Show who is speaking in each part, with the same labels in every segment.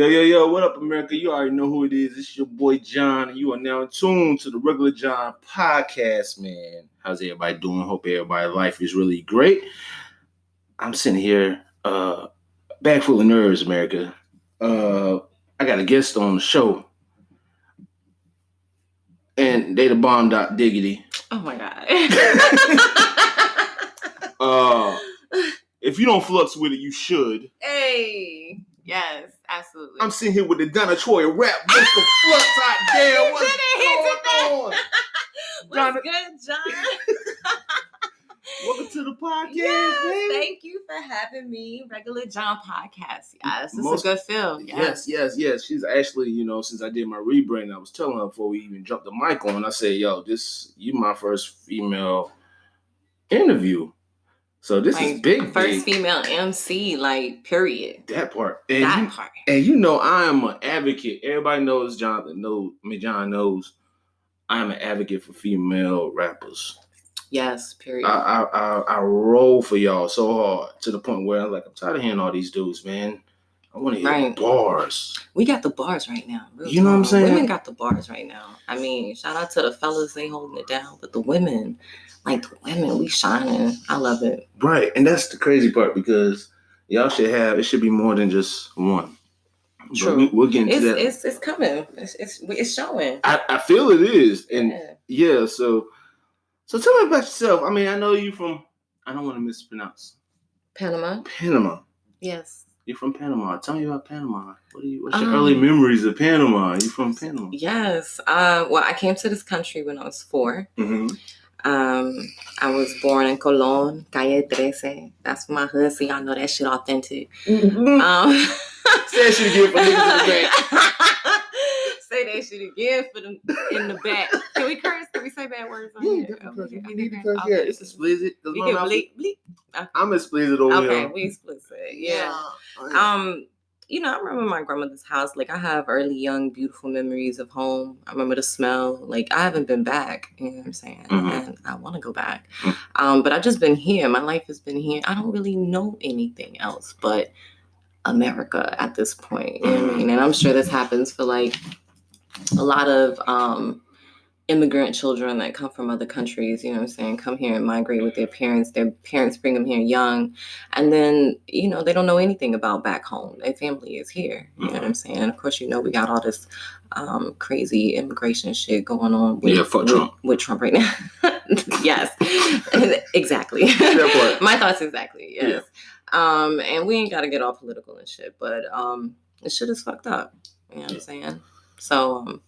Speaker 1: Yo, what up, America? You already know who it is. It's your boy John, and you are now tuned to the Regular John podcast, man. How's everybody doing? Hope everybody's life is really great. I'm sitting here, bag full of nerves, America. I got a guest on the show, and they the bomb. Diggity.
Speaker 2: Oh my god.
Speaker 1: If you don't flux with it, you should.
Speaker 2: Hey. Yes, absolutely.
Speaker 1: I'm sitting here with the Donna Troy rap. What's the flux out there? What's going on?
Speaker 2: What's good, John?
Speaker 1: Welcome to the podcast,
Speaker 2: yes,
Speaker 1: baby.
Speaker 2: Thank you for having me. Regular John podcast. Yes, this is a good feel.
Speaker 1: Yes. She's actually, since I did my rebrand, I was telling her before we even jumped the mic on, I said, yo, you my first female interview. So this is big.
Speaker 2: First female MC, period.
Speaker 1: That part.
Speaker 2: And
Speaker 1: I am an advocate. Everybody knows John knows I'm an advocate for female rappers.
Speaker 2: Yes, period.
Speaker 1: I roll for y'all so hard to the point where I'm tired of hearing all these dudes, man. I want to hear bars.
Speaker 2: We got the bars right now.
Speaker 1: You know what I'm saying?
Speaker 2: Women got the bars right now. I mean, shout out to the fellas, they holding it down. But the women, we shining. I love it.
Speaker 1: Right. And that's the crazy part because y'all it should be more than just one.
Speaker 2: True.
Speaker 1: We'll get into that.
Speaker 2: It's coming. It's showing.
Speaker 1: I feel it is. And so tell me about yourself. I mean, I know you from, I don't want to mispronounce.
Speaker 2: Panama. Yes.
Speaker 1: You're from Panama. Tell me about Panama. What's your early memories of Panama? You from Panama?
Speaker 2: Yes. Well, I came to this country when I was 4.
Speaker 1: Mm-hmm.
Speaker 2: I was born in Colón, Calle 13. That's my hood, so y'all know that shit authentic.
Speaker 1: Mm-hmm. Say that shit again for niggas in the back.
Speaker 2: Say that shit again for them in the back. Can we curse? Can we say bad words on here?
Speaker 1: Yeah, it's explicit.
Speaker 2: We can bleep. Okay.
Speaker 1: I'm explicit over here.
Speaker 2: Okay, we explicit. Yeah. I remember my grandmother's house. I have early, young, beautiful memories of home. I remember the smell. I haven't been back. You know what I'm saying?
Speaker 1: Mm-hmm.
Speaker 2: And I want to go back. But I've just been here. My life has been here. I don't really know anything else but America at this point. You know what I mean? And I'm sure this happens for a lot of immigrant children that come from other countries, you know what I'm saying, come here and migrate with their parents. Their parents bring them here young. And then, they don't know anything about back home. Their family is here. You know what I'm saying? And of course, we got all this crazy immigration shit going on with Trump right now. Yes, exactly. My thoughts exactly. Yes. Yeah. And we ain't got to get all political and shit, but this shit is fucked up. You know what I'm saying? So,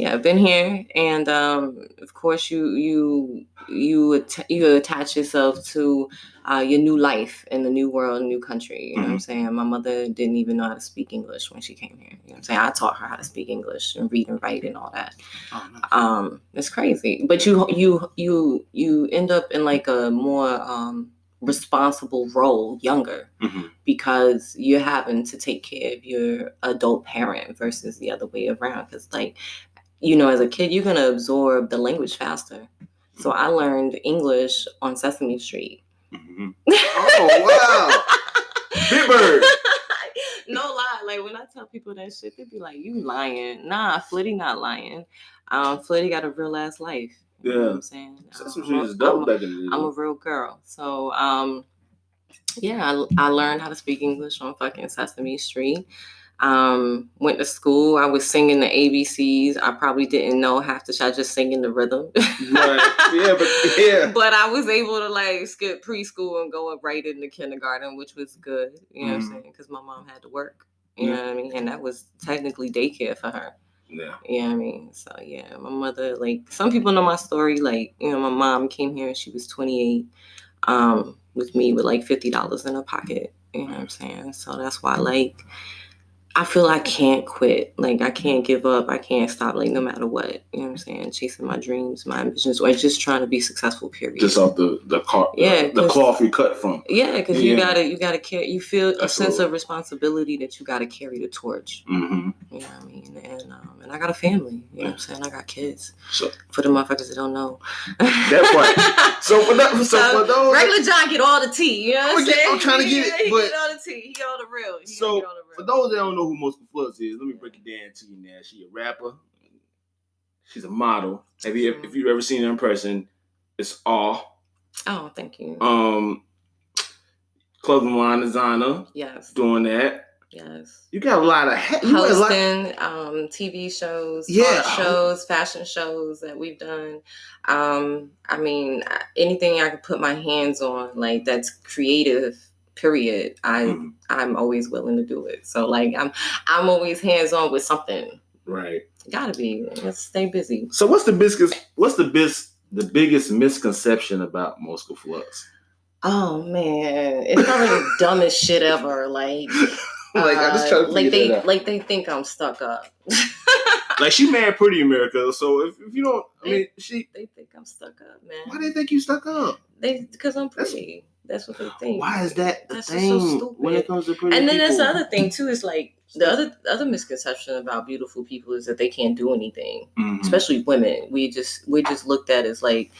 Speaker 2: I've been here, and of course, you attach yourself to your new life in the new world, new country. You know what I'm saying? My mother didn't even know how to speak English when she came here. You know what I'm saying? I taught her how to speak English and read and write and all that. Oh, nice. It's crazy, but you end up in a more responsible role younger because you're having to take care of your adult parent versus the other way around. Because as a kid, you're going to absorb the language faster. So I learned English on Sesame Street.
Speaker 1: Mm-hmm. Oh, wow. Big Bird.
Speaker 2: No lie. When I tell people that shit, they be like, you lying. Nah, Flitty not lying. Flitty got a real ass life. You know what I'm saying?
Speaker 1: Sesame Street is dope back in the day.
Speaker 2: I'm a real girl. So, I learned how to speak English on fucking Sesame Street. Went to school. I was singing the ABCs. I probably didn't know half the shit. I just singing the rhythm. Right. Yeah. But I was able to skip preschool and go up right into kindergarten, which was good. You know what I'm saying? Because my mom had to work. You know what I mean? And that was technically daycare for her. Yeah. You know what I mean? So, my mother, some people know my story. My mom came here and she was 28 with me with $50 in her pocket. You know what I'm saying? So that's why, I feel I can't quit. I can't give up. I can't stop, no matter what. You know what I'm saying? Chasing my dreams, my ambitions, or just trying to be successful, period.
Speaker 1: Just off the cloth you cut from.
Speaker 2: Yeah, because you gotta carry. You feel a sense of responsibility that you gotta carry the torch. Mm-hmm. You know what I mean? And I got a family. You know what I'm saying? I got kids. So, for the motherfuckers that don't know.
Speaker 1: That's right. So for those,
Speaker 2: regular John get all the tea. You know what I'm saying?
Speaker 1: I'm trying to get it.
Speaker 2: He get all the tea. He get all the real.
Speaker 1: For those that don't know who Mosca Flux is, let me break it down to you now. She a rapper. She's a model. If you've ever seen her in person, it's all.
Speaker 2: Oh, thank you.
Speaker 1: Clothing line designer.
Speaker 2: Yes.
Speaker 1: Doing that.
Speaker 2: Yes.
Speaker 1: You got a lot of
Speaker 2: hosting TV shows, art shows, fashion shows that we've done. I mean, anything I could put my hands on, like that's creative. Period. I'm always willing to do it. So like I'm always hands on with something.
Speaker 1: Right.
Speaker 2: Gotta be. Let's stay busy.
Speaker 1: So what's the biggest misconception about Mosca Flux?
Speaker 2: Oh man, it's probably the dumbest shit ever. Like
Speaker 1: I just try to figure that out.
Speaker 2: Like they think I'm stuck up.
Speaker 1: Like she married Pretty America, so if you don't, they
Speaker 2: think I'm stuck up, man.
Speaker 1: Why do they think you stuck up?
Speaker 2: Because I'm pretty. That's what they think.
Speaker 1: Why is that the thing
Speaker 2: so stupid
Speaker 1: when it comes to pretty
Speaker 2: And then
Speaker 1: people?
Speaker 2: That's the other thing too. Is like the other misconception about beautiful people is that they can't do anything, especially women. We're just looked at as like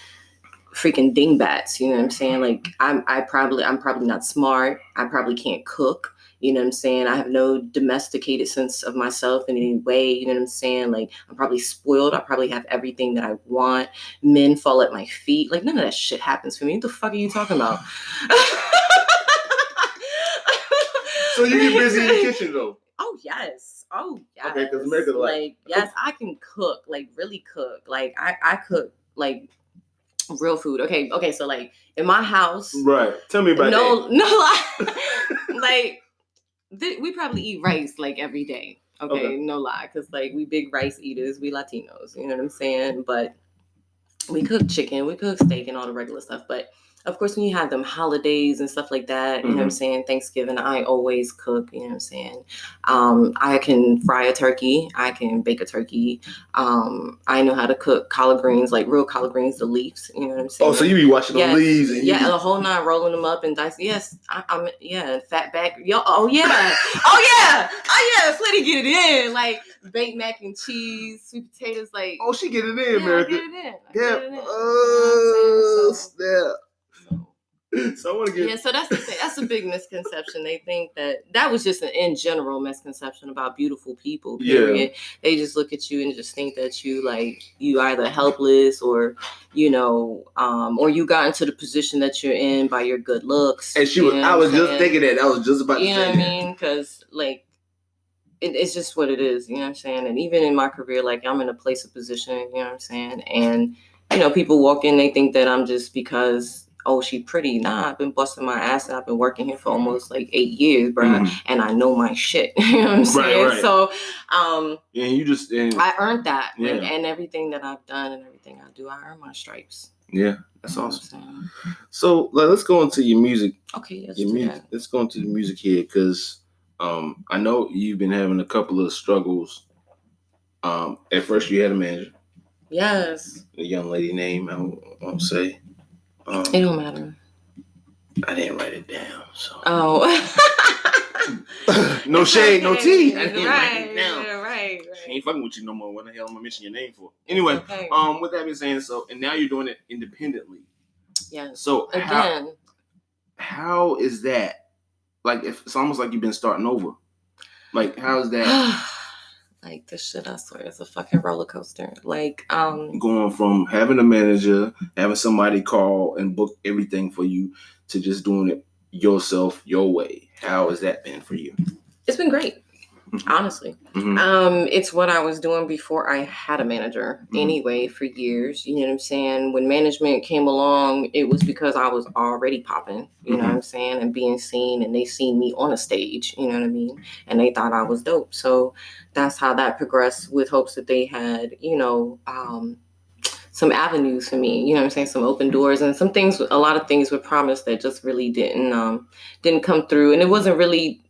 Speaker 2: freaking dingbats. You know what I'm saying? Like I'm probably not smart. I probably can't cook. You know what I'm saying? I have no domesticated sense of myself in any way. You know what I'm saying? Like, I'm probably spoiled. I probably have everything that I want. Men fall at my feet. Like, none of that shit happens for me. What the fuck are you talking about?
Speaker 1: So you get busy in the kitchen, though?
Speaker 2: Oh, yes.
Speaker 1: Okay, because America,
Speaker 2: like, yes, I can cook. Like, really cook. Like, I cook, like, real food. Okay, so, like, in my house.
Speaker 1: Right. Tell me about that.
Speaker 2: No, like, we probably eat rice like every day. Okay, no lie, because like we big rice eaters, we Latinos, you know what I'm saying? But we cook chicken, we cook steak and all the regular stuff. But of course, when you have them holidays and stuff like that, you know what I'm saying? Thanksgiving, I always cook, you know what I'm saying? I can fry a turkey. I can bake a turkey. I know how to cook collard greens, like real collard greens, the leaves, you know what I'm saying?
Speaker 1: Oh, so you be watching the leaves? And
Speaker 2: the whole nine, rolling them up and dicing. Yes, I'm fat back. Oh, yeah. Flitty get it in. Like, baked mac and cheese, sweet potatoes, like.
Speaker 1: Oh, she get it in, America.
Speaker 2: Get it in.
Speaker 1: Yeah. Oh, snap. So I want to get.
Speaker 2: Yeah, so that's the thing. That's a big misconception. They think that was just an in general misconception about beautiful people. Period. Yeah. They just look at you and just think that you either helpless or or you got into the position that you're in by your good looks.
Speaker 1: And I was just thinking that. I was just about to say.
Speaker 2: You know what I mean? Because like. It's just what it is, you know what I'm saying? And even in my career, like I'm in a place of position, you know what I'm saying? And, people walk in, they think that I'm just because, oh, she pretty. Nah, I've been busting my ass and I've been working here for almost like 8 years, bro. And I know my shit, you know what I'm saying?
Speaker 1: Right.
Speaker 2: So,
Speaker 1: I
Speaker 2: earned that. Yeah. And everything that I've done and everything I do, I earn my stripes.
Speaker 1: Yeah, that's awesome. So let's go into your music.
Speaker 2: Okay,
Speaker 1: let's go into the music here because I know you've been having a couple of struggles. At first, you had a manager.
Speaker 2: Yes.
Speaker 1: A young lady name, I won't say.
Speaker 2: It don't matter.
Speaker 1: I didn't write it down, so.
Speaker 2: Oh.
Speaker 1: No shade, no tea. I didn't write it down.
Speaker 2: Yeah, right.
Speaker 1: I ain't fucking with you no more. What the hell am I mentioning your name for? Anyway, with that being said, and now you're doing it independently.
Speaker 2: Yeah.
Speaker 1: So
Speaker 2: again,
Speaker 1: how is that? Like, if it's almost like you've been starting over. Like, how's that?
Speaker 2: Like, this shit, I swear, it's a fucking roller coaster. Like,
Speaker 1: going from having a manager, having somebody call and book everything for you, to just doing it yourself, your way. How has that been for you?
Speaker 2: It's been great. Honestly. It's what I was doing before I had a manager anyway for years. You know what I'm saying? When management came along, it was because I was already popping, you know what I'm saying? And being seen, and they seen me on a stage, you know what I mean? And they thought I was dope. So that's how that progressed, with hopes that they had, some avenues for me, you know what I'm saying? Some open doors, and a lot of things were promised that just really didn't come through. And it wasn't really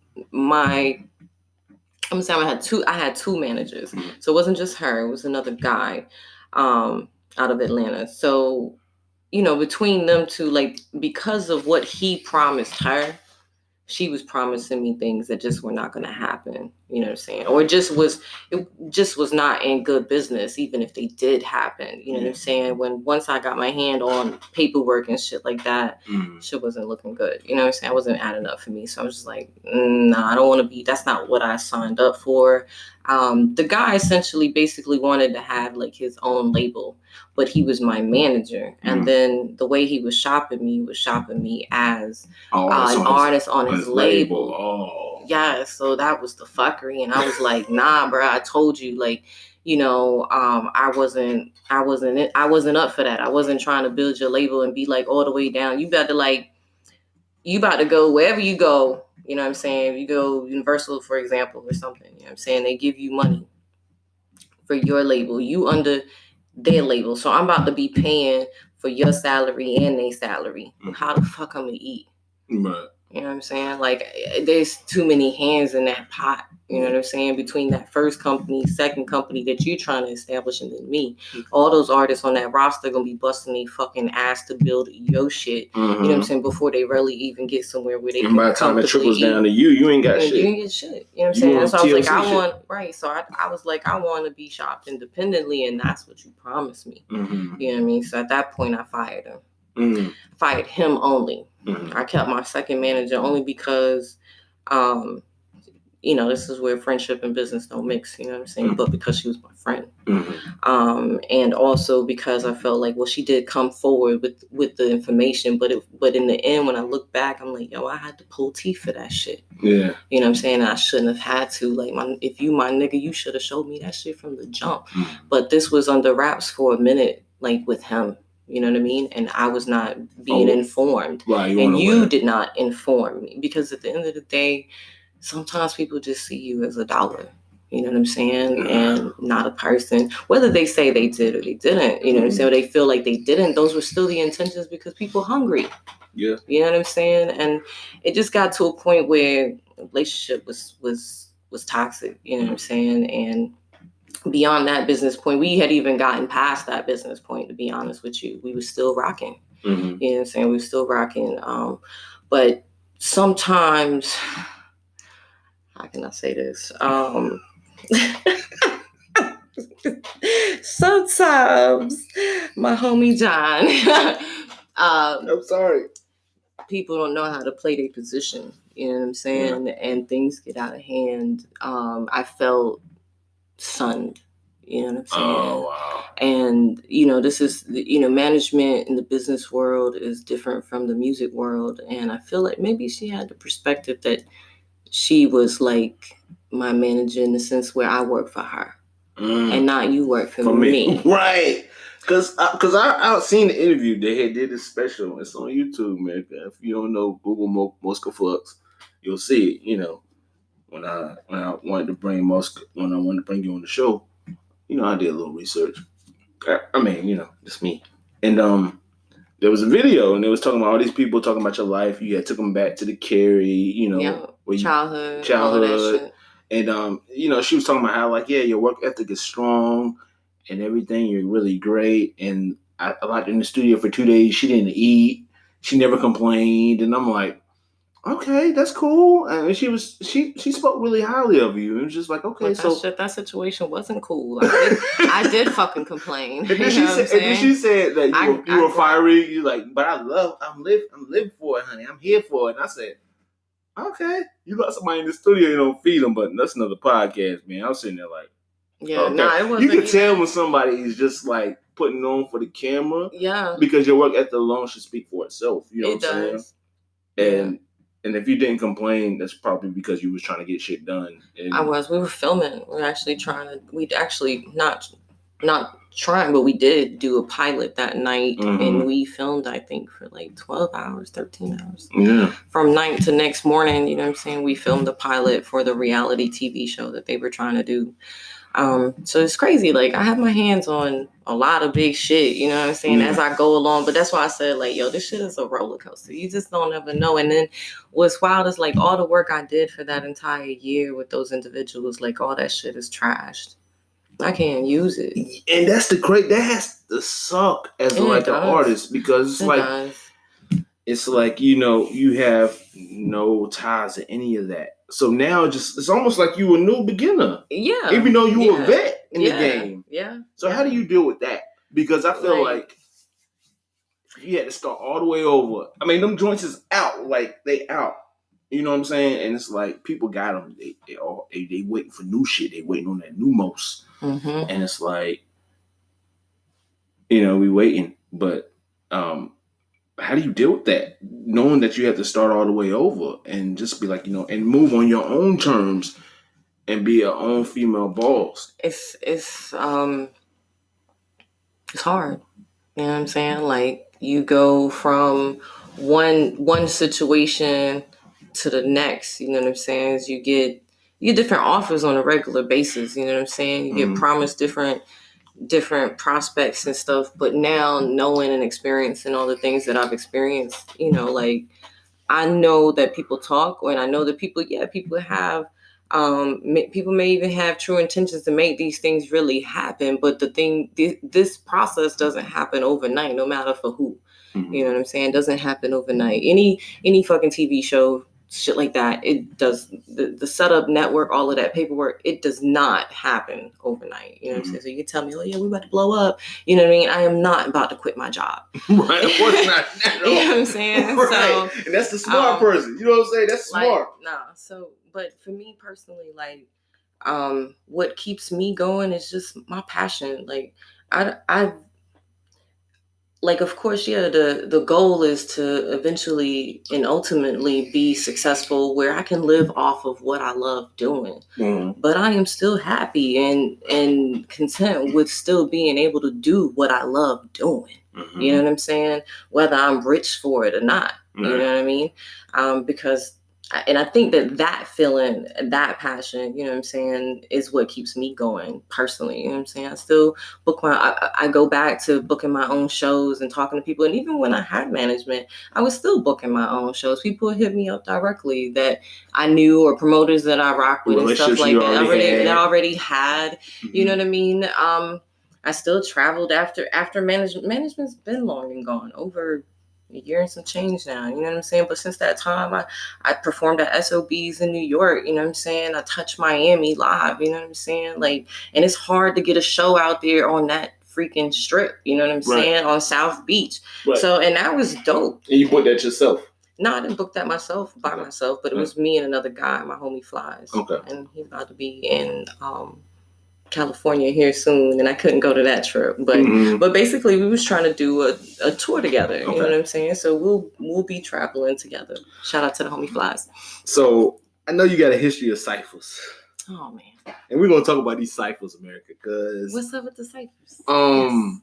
Speaker 2: I'm saying I had two managers. So it wasn't just her, it was another guy out of Atlanta. So, between them two, like, because of what he promised her, she was promising me things that just were not going to happen. You know what I'm saying? Or it just was not in good business, even if they did happen. You know what I'm saying? Once I got my hand on paperwork and shit like that, shit wasn't looking good. You know what I'm saying? I wasn't adding up for me. So I was just like, nah, I don't want to be, that's not what I signed up for. The guy essentially basically wanted to have like his own label, but he was my manager. And then the way he was shopping me as an artist on his label.
Speaker 1: Oh.
Speaker 2: Yeah, so that was the fuckery. And I was like, nah, bro, I told you, like, you know, I wasn't up for that. I wasn't trying to build your label and be like all the way down. You about to go wherever you go. You know what I'm saying? If you go Universal, for example, or something, you know what I'm saying? They give you money for your label. You under their label. So I'm about to be paying for your salary and their salary. How the fuck I'm gonna eat?
Speaker 1: Right.
Speaker 2: You know what I'm saying? Like, there's too many hands in that pot. You know what I'm saying? Between that first company, second company that you're trying to establish, and then me. All those artists on that roster going to be busting their fucking ass to build your shit. You know what I'm saying? Before they really even get somewhere where they can
Speaker 1: by the time it trickles down to you ain't got shit.
Speaker 2: You ain't get shit. You know what I'm saying? So I was like, I was like, I want to be shopped independently, and that's what you promised me. You know what I mean? So at that point, I fired him. Fired him only. I kept my second manager only because, you know, this is where friendship and business don't mix, you know what I'm saying? But because she was my friend. And also because I felt like, well, she did come forward with the information, but in the end, when I look back, I'm like, yo, I had to pull teeth for that shit.
Speaker 1: Yeah.
Speaker 2: You know what I'm saying? I shouldn't have had to. Like, if you my nigga, you should have showed me that shit from the jump. But this was under wraps for a minute, like with him. You know what I mean? And I was not being informed.
Speaker 1: Right,
Speaker 2: and you did not inform me. Because at the end of the day, sometimes people just see you as a dollar. You know what I'm saying? And not a person. Whether they say they did or they didn't. You know what I'm saying? Or they feel like they didn't. Those were still the intentions because people hungry.
Speaker 1: Yeah.
Speaker 2: You know what I'm saying? And it just got to a point where the relationship was toxic. You know what I'm saying? And beyond that business point, we had even gotten past that business point, to be honest with you. We were still rocking. You know what I'm saying? We were still rocking. But sometimes, how can I say this? Sometimes my homie John,
Speaker 1: I'm sorry.
Speaker 2: People don't know how to play their position. You know what I'm saying? And things get out of hand. I felt sunned. You know what I'm saying?
Speaker 1: Oh, wow.
Speaker 2: And, you know, this is, you know, management in the business world is different from the music world. And I feel like maybe she had the perspective that she was like my manager in the sense where I work for her and not you work for me.
Speaker 1: Right. Because I've seen the interview. They did this special. It's on YouTube, man. If you don't know, Google Mosca Flux. You'll see it, you know. When I wanted to bring you on the show, you know, I did a little research. I mean, you know, just me. And there was a video, and it was talking about all these people talking about your life. You had took them back to the Cary, you know,
Speaker 2: childhood,
Speaker 1: all that shit. And you know, she was talking about how, like, yeah, your work ethic is strong and everything. You're really great. And I locked in the studio for 2 days. She didn't eat. She never complained. And I'm like, okay, that's cool. And she spoke really highly of you. It was just like, okay,
Speaker 2: but that situation wasn't cool. I did fucking complain.
Speaker 1: And then she said that you were fiery. You like, but I'm living for it, honey. I'm here for it. And I said, okay, you got somebody in the studio, you don't feed them, but that's another podcast, man. I was sitting there like,
Speaker 2: it wasn't.
Speaker 1: You can tell when somebody is just like putting on for the camera, because your work ethic alone should speak for itself. You know what I'm saying? And if you didn't complain, that's probably because you was trying to get shit done. And
Speaker 2: we were filming. We'd actually not trying, but we did do a pilot that night, and we filmed, I think, for like 12 hours, 13 hours.
Speaker 1: Yeah.
Speaker 2: From night to next morning, you know what I'm saying? We filmed the pilot for the reality TV show that they were trying to do. So it's crazy. Like, I have my hands on a lot of big shit, you know what I'm saying, as I go along. But that's why I said, like, yo, this shit is a roller coaster. You just don't ever know. And then what's wild is, like, all the work I did for that entire year with those individuals, like, all that shit is trashed. I can't use it.
Speaker 1: And that's that has to suck as an artist, because it's like, you know, you have no ties to any of that. So now it's almost like you a new beginner.
Speaker 2: Yeah.
Speaker 1: Even though you a vet in the
Speaker 2: Yeah.
Speaker 1: game.
Speaker 2: Yeah.
Speaker 1: So how do you deal with that? Because I feel like you had to start all the way over. I mean, them joints is out. Like, they out. You know what I'm saying? And it's like, people got them. They waiting for new shit. They waiting on that new most.
Speaker 2: Mm-hmm.
Speaker 1: And it's like, you know, we waiting. But how do you deal with that? Knowing that you have to start all the way over and just be like, you know, and move on your own terms and be your own female boss.
Speaker 2: It's hard. You know what I'm saying? Like, you go from one situation to the next. You know what I'm saying? You get different offers on a regular basis. You know what I'm saying? You get promised different prospects and stuff. But now, knowing and experiencing all the things that I've experienced, you know, like, I know that people talk, and I know that people have, people may even have true intentions to make these things really happen. But this process doesn't happen overnight, no matter for who. Mm-hmm. You know what I'm saying? It doesn't happen overnight. Any fucking TV show, shit like that, it does, the setup, network, all of that paperwork, it does not happen overnight. You know what I'm saying? So you can tell me, oh yeah, we're about to blow up. You know what I mean? I am not about to quit my job.
Speaker 1: Right, of course not.
Speaker 2: You know what I'm saying?
Speaker 1: Right.
Speaker 2: So,
Speaker 1: and that's the smart person. You know what I'm saying? That's smart.
Speaker 2: So, but for me personally, like, what keeps me going is just my passion. Like, I like, of course, yeah, the goal is to eventually and ultimately be successful where I can live off of what I love doing. Mm-hmm. But I am still happy and content with still being able to do what I love doing. Mm-hmm. You know what I'm saying? Whether I'm rich for it or not. Mm-hmm. You know what I mean? Because I think that feeling, that passion, you know what I'm saying, is what keeps me going personally. You know what I'm saying? I still book I go back to booking my own shows and talking to people. And even when I had management, I was still booking my own shows. People hit me up directly that I knew, or promoters that I rock with and stuff like that. That already had, mm-hmm. You know what I mean? I still traveled after management. Management's been long and gone, over a year and some change now, you know what I'm saying? But since that time, I performed at SOBs in New York, you know what I'm saying? I touched Miami live, you know what I'm saying? Like, and it's hard to get a show out there on that freaking strip, you know what I'm saying? On South Beach. Right. So, and that was dope.
Speaker 1: And you booked that yourself?
Speaker 2: No, I didn't book that myself by myself, but it was me and another guy, my homie Flies.
Speaker 1: Okay.
Speaker 2: And he's about to be in California here soon, and I couldn't go to that trip, but basically we was trying to do a tour together. Okay. You know what I'm saying? So we'll be traveling together. Shout out to the homie Flies.
Speaker 1: So I know you got a history of ciphers.
Speaker 2: Oh man!
Speaker 1: And we're gonna talk about these ciphers, America. Cause
Speaker 2: what's up with the ciphers?
Speaker 1: Yes.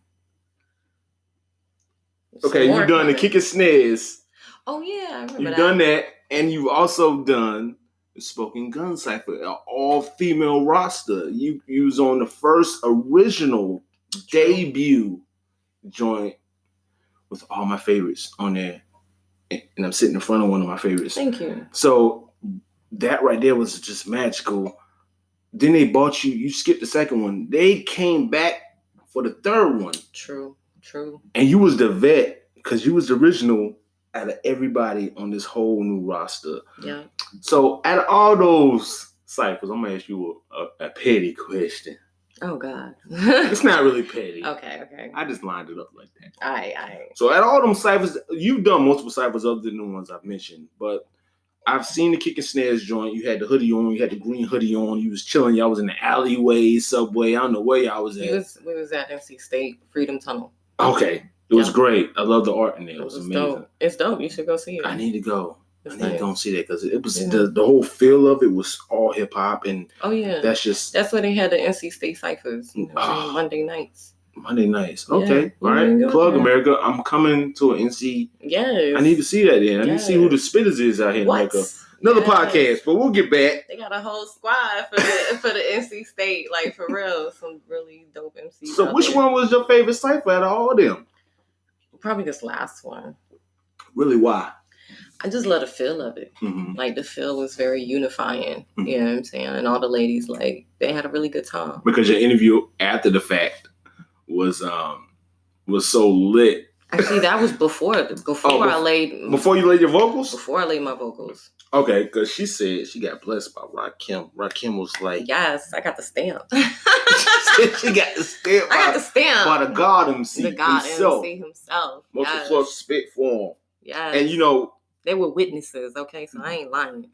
Speaker 1: Okay, you've done the kick and snares.
Speaker 2: Oh yeah, I remember
Speaker 1: you've done that, and you've also done Spoken Gun Cypher, an all-female roster. You was on the first original debut joint with all my favorites on there. And I'm sitting in front of one of my favorites.
Speaker 2: Thank you.
Speaker 1: So that right there was just magical. Then they bought you skipped the second one. They came back for the third one.
Speaker 2: True.
Speaker 1: And you was the vet, because you was the original out of everybody on this whole new roster.
Speaker 2: Yeah.
Speaker 1: So out of all those cyphers, I'm gonna ask you a petty question.
Speaker 2: Oh God.
Speaker 1: It's not really petty.
Speaker 2: Okay.
Speaker 1: I just lined it up like that.
Speaker 2: All right.
Speaker 1: So out of all them ciphers, you've done multiple ciphers other than the ones I've mentioned, but I've seen the kick and snares joint. You had the hoodie on, you had the green hoodie on, you was chilling, y'all was in the alleyway, subway, I don't know where y'all was at.
Speaker 2: We was at NC State Freedom Tunnel.
Speaker 1: Okay. It was great. I love the art in there. It was amazing.
Speaker 2: Dope. It's dope. You should go see it.
Speaker 1: I need to go. I need to go and see that, because it was the whole feel of it was all hip hop, and that's
Speaker 2: where they had the NC State ciphers. You know, Monday nights.
Speaker 1: Okay. All right. Plug America. I'm coming to an NC.
Speaker 2: Yes.
Speaker 1: I need to see that then. I need to see who the spitters is out here in America. Another podcast, but we'll get back.
Speaker 2: They got a whole squad for the NC State, like, for real. Some really dope MCs.
Speaker 1: So which one was your favorite cipher out of all of them?
Speaker 2: Probably this last one.
Speaker 1: Really, why?
Speaker 2: I just love the feel of it. Mm-hmm. Like, the feel was very unifying. Mm-hmm. You know what I'm saying? And all the ladies, like, they had a really good time.
Speaker 1: Because your interview after the fact was so lit.
Speaker 2: Actually, that was before I laid.
Speaker 1: Before you laid your vocals?
Speaker 2: Before I laid my vocals.
Speaker 1: Okay, because she said she got blessed by Rakim. Rakim was like,
Speaker 2: yes, I got the stamp.
Speaker 1: she got the stamp.
Speaker 2: I got the stamp
Speaker 1: by the God MC.
Speaker 2: The God
Speaker 1: himself.
Speaker 2: MC himself.
Speaker 1: Mosca Flux spit for him.
Speaker 2: Yes.
Speaker 1: And you know,
Speaker 2: they were witnesses. Okay, so I ain't lying.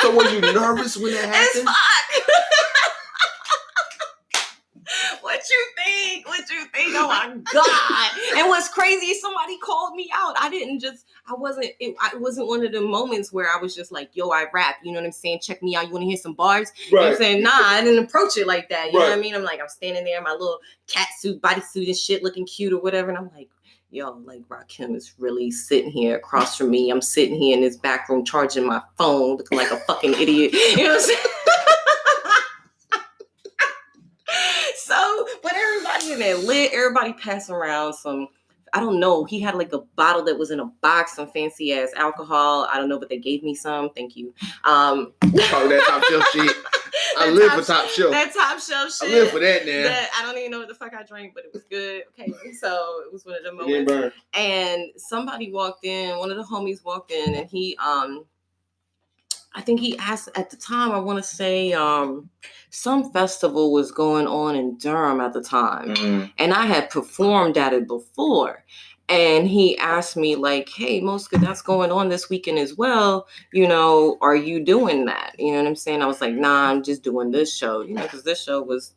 Speaker 1: So were you nervous when that happened?
Speaker 2: It's fuck. What you think? Oh my God. And what's crazy is somebody called me out. It wasn't one of the moments where I was just like, yo, I rap. You know what I'm saying? Check me out. You want to hear some bars?
Speaker 1: Right.
Speaker 2: You know what I'm saying? Nah, I didn't approach it like that. You know what I mean? I'm standing there in my little cat suit, bodysuit and shit looking cute or whatever. And I'm like, yo, like Rakim is really sitting here across from me. I'm sitting here in this back room charging my phone, looking like a fucking idiot. You know what I'm saying? So, but everybody in there lit, everybody passing around some, I don't know, he had like a bottle that was in a box, some fancy ass alcohol. I don't know, but they gave me some. Thank you.
Speaker 1: Probably that top shelf shit. I live for top shelf.
Speaker 2: That top shelf shit.
Speaker 1: I live for that now.
Speaker 2: I don't even know what the fuck I drank, but it was good. Okay, so it was one of the moments. And somebody walked in, one of the homies walked in, and he, I think he asked at the time, I want to say some festival was going on in Durham at the time. Mm-hmm. And I had performed at it before. And he asked me like, hey, Mosca, that's going on this weekend as well. You know, are you doing that? You know what I'm saying? I was like, nah, I'm just doing this show. You know, because this show was,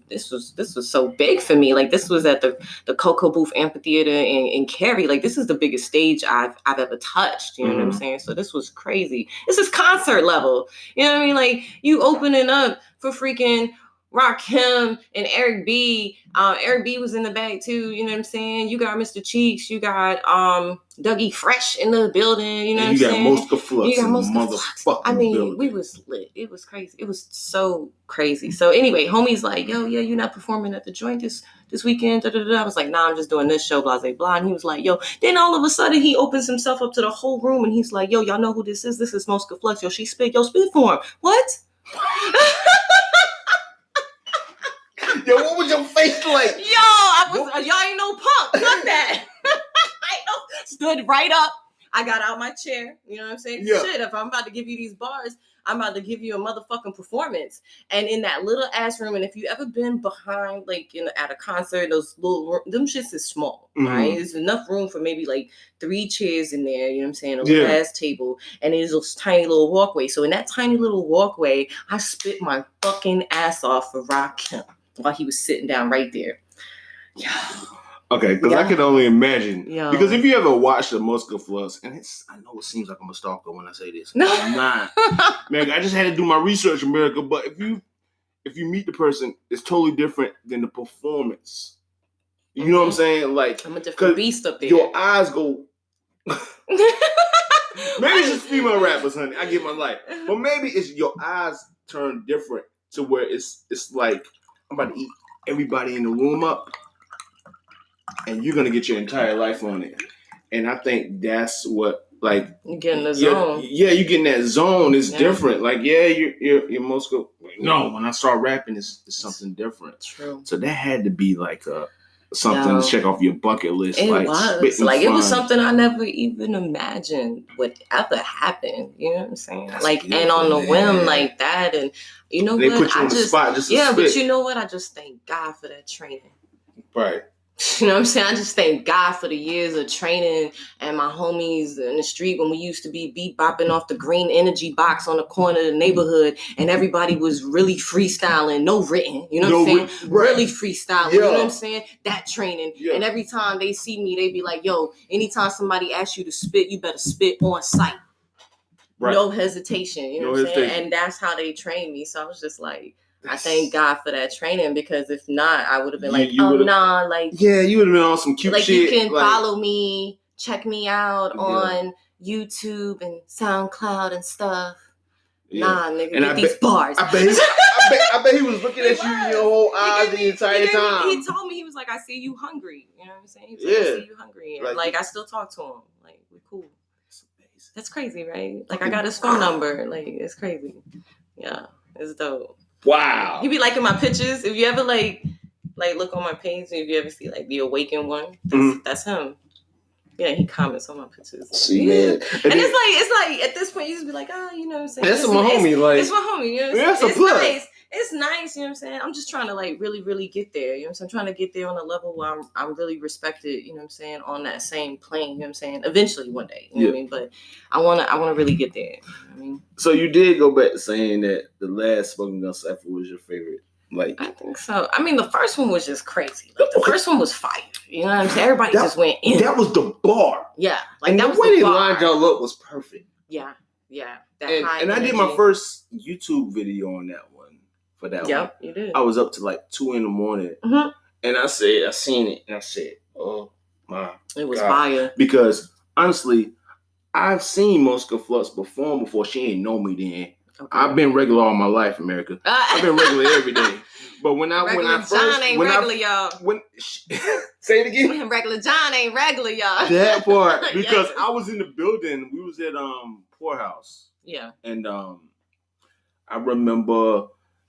Speaker 2: this was so big for me. Like this was at the Cocoa Booth Amphitheater in Cary. Like this is the biggest stage I've ever touched. You know what I'm saying? So this was crazy. This is concert level. You know what I mean? Like you opening up for freaking Rakim and Eric B. Eric B was in the bag too, you know what I'm saying? You got Mr. Cheeks, you got Dougie Fresh in the building, you know what I'm saying?
Speaker 1: You got Mosca Flux.
Speaker 2: You got Mosca Flux. I mean, building. We was lit. It was crazy. It was so crazy. So anyway, homie's like, yo, yeah, you're not performing at the joint this weekend. Da, da, da. I was like, nah, I'm just doing this show, blah, blah, blah. And he was like, yo, then all of a sudden he opens himself up to the whole room and he's like, yo, y'all know who this is? This is Mosca Flux. Yo, she spit. Yo, spit for him. What?
Speaker 1: Yo, what was your face like?
Speaker 2: Yo, y'all ain't no punk. Fuck that. Stood right up. I got out my chair. You know what I'm saying? Yeah. Shit, if I'm about to give you these bars, I'm about to give you a motherfucking performance. And in that little ass room, and if you ever been behind, like at a concert, those little them shits is small, right? There's enough room for maybe like 3 chairs in there. You know what I'm saying? A little ass table, and there's this tiny little walkway. So in that tiny little walkway, I spit my fucking ass off for Rakim while he was sitting down right there. Yeah.
Speaker 1: Okay, because I can only imagine. Yo. Because if you ever watched the Mosca Flux, and I know it seems like I'm a stalker when I say this. No. I'm not. Man, I just had to do my research, America. But if you meet the person, it's totally different than the performance. You know what I'm saying? Like,
Speaker 2: I'm a different beast up there.
Speaker 1: Your eyes go. Maybe it's just female rappers, honey. I give my life. But maybe it's your eyes turn different to where it's like I'm about to eat everybody in the room up. And you're gonna get your entire life on it, and I think that's what
Speaker 2: you get in the zone.
Speaker 1: Yeah, you get in that zone. It's different. Like you're Mosca. No, when I start rapping, it's something different.
Speaker 2: True.
Speaker 1: So that had to be like something to check off your bucket list.
Speaker 2: It was like it was something I never even imagined would ever happen. You know what I'm saying? That's and on the whim like that, and you know
Speaker 1: they
Speaker 2: what?
Speaker 1: Put you on the spot just to spit.
Speaker 2: But you know what? I just thank God for that training.
Speaker 1: Right.
Speaker 2: You know what I'm saying? I just thank God for the years of training and my homies in the street when we used to be beat bopping off the green energy box on the corner of the neighborhood and everybody was really freestyling, no written, you know what I'm saying? Really freestyling, you know what I'm saying? That training. Yeah. And every time they see me, they be like, yo, anytime somebody asks you to spit, you better spit on sight. Right. No hesitation, you know what I'm saying? And that's how they trained me. So I was just like, I thank God for that training because if not, I would have been like, oh, nah, like...
Speaker 1: Yeah, you would have been on some cute shit.
Speaker 2: Like, you can follow me, check me out on YouTube and SoundCloud and stuff. Yeah. Nah, nigga, and get these bars.
Speaker 1: I bet he was looking at you in your whole eyes the entire time.
Speaker 2: He told me, he was like, I see you hungry. You know what I'm saying? He was like, I see you hungry. And like, I still talk to him. Like, we're cool. That's crazy, right? Like, I got his phone number. Like, it's crazy. Yeah, it's dope.
Speaker 1: Wow.
Speaker 2: He be liking my pictures. If you ever like look on my page, if you ever see like the awakened one, that's him. Yeah, he comments on my pictures.
Speaker 1: See,
Speaker 2: yeah.
Speaker 1: man.
Speaker 2: And it's like at this point you just be like, oh, you know what I'm saying?
Speaker 1: That's my homie. Like,
Speaker 2: it's my homie. You know what I'm
Speaker 1: that's
Speaker 2: saying?
Speaker 1: a plug.
Speaker 2: Nice. It's nice, you know what I'm saying? I'm just trying to like really, really get there. You know what I'm saying? I'm trying to get there on a level where I'm really respected, you know what I'm saying, on that same plane, you know what I'm saying? Eventually one day. You know what I mean? But I wanna really get there. You know what I mean?
Speaker 1: So you did go back to saying that the last Smoking Gun Cypher was your favorite. Like,
Speaker 2: I think so. I mean, the first one was just crazy. Like, the first one was fire. You know what I'm saying? Everybody just went in.
Speaker 1: That was the bar.
Speaker 2: Yeah. Like,
Speaker 1: and
Speaker 2: that
Speaker 1: the
Speaker 2: was
Speaker 1: way
Speaker 2: the
Speaker 1: they
Speaker 2: bar.
Speaker 1: lined y'all up was perfect.
Speaker 2: Yeah. That
Speaker 1: and I did my first YouTube video on that one. For that one.
Speaker 2: Yep, you did.
Speaker 1: I was up to like 2 a.m.
Speaker 2: Mm-hmm.
Speaker 1: And I seen it, and I said, oh my
Speaker 2: It was
Speaker 1: God.
Speaker 2: fire.
Speaker 1: Because, honestly, I've seen Mosca Flux perform before. She ain't know me then. Okay. I've been regular all my life, America. I've been regular every day. But when I first
Speaker 2: John ain't regular, y'all.
Speaker 1: Say it again.
Speaker 2: Regular John ain't regular, y'all.
Speaker 1: That part, because I was in the building. We was at Poorhouse.
Speaker 2: Yeah.
Speaker 1: And I remember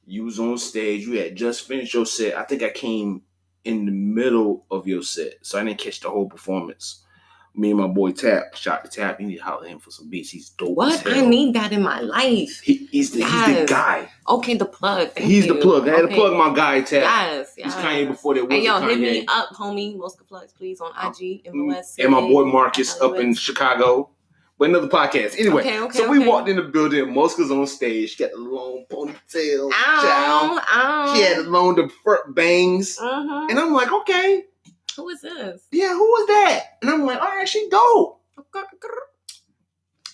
Speaker 1: you was on stage. You had just finished your set. I think I came in the middle of your set, so I didn't catch the whole performance. Me and my boy Tap, shot the Tap. You need to holler at him for some beats. He's dope.
Speaker 2: What? I need that in my life.
Speaker 1: He's the guy.
Speaker 2: Okay, the plug.
Speaker 1: He's the plug. I had to plug my guy Tap.
Speaker 2: Yes.
Speaker 1: He's Kanye before there was
Speaker 2: Hey, yo,
Speaker 1: Kanye.
Speaker 2: hit me up, homie. Mosca Flux, please, on IG.
Speaker 1: And my boy Marcus up in Chicago. But another podcast. Anyway, so we walked in the building. Mosca's on stage. She got the long ponytail. She had the long bangs. And I'm like, okay.
Speaker 2: Who is this?
Speaker 1: Yeah, who was that? And I'm like, all right, she dope.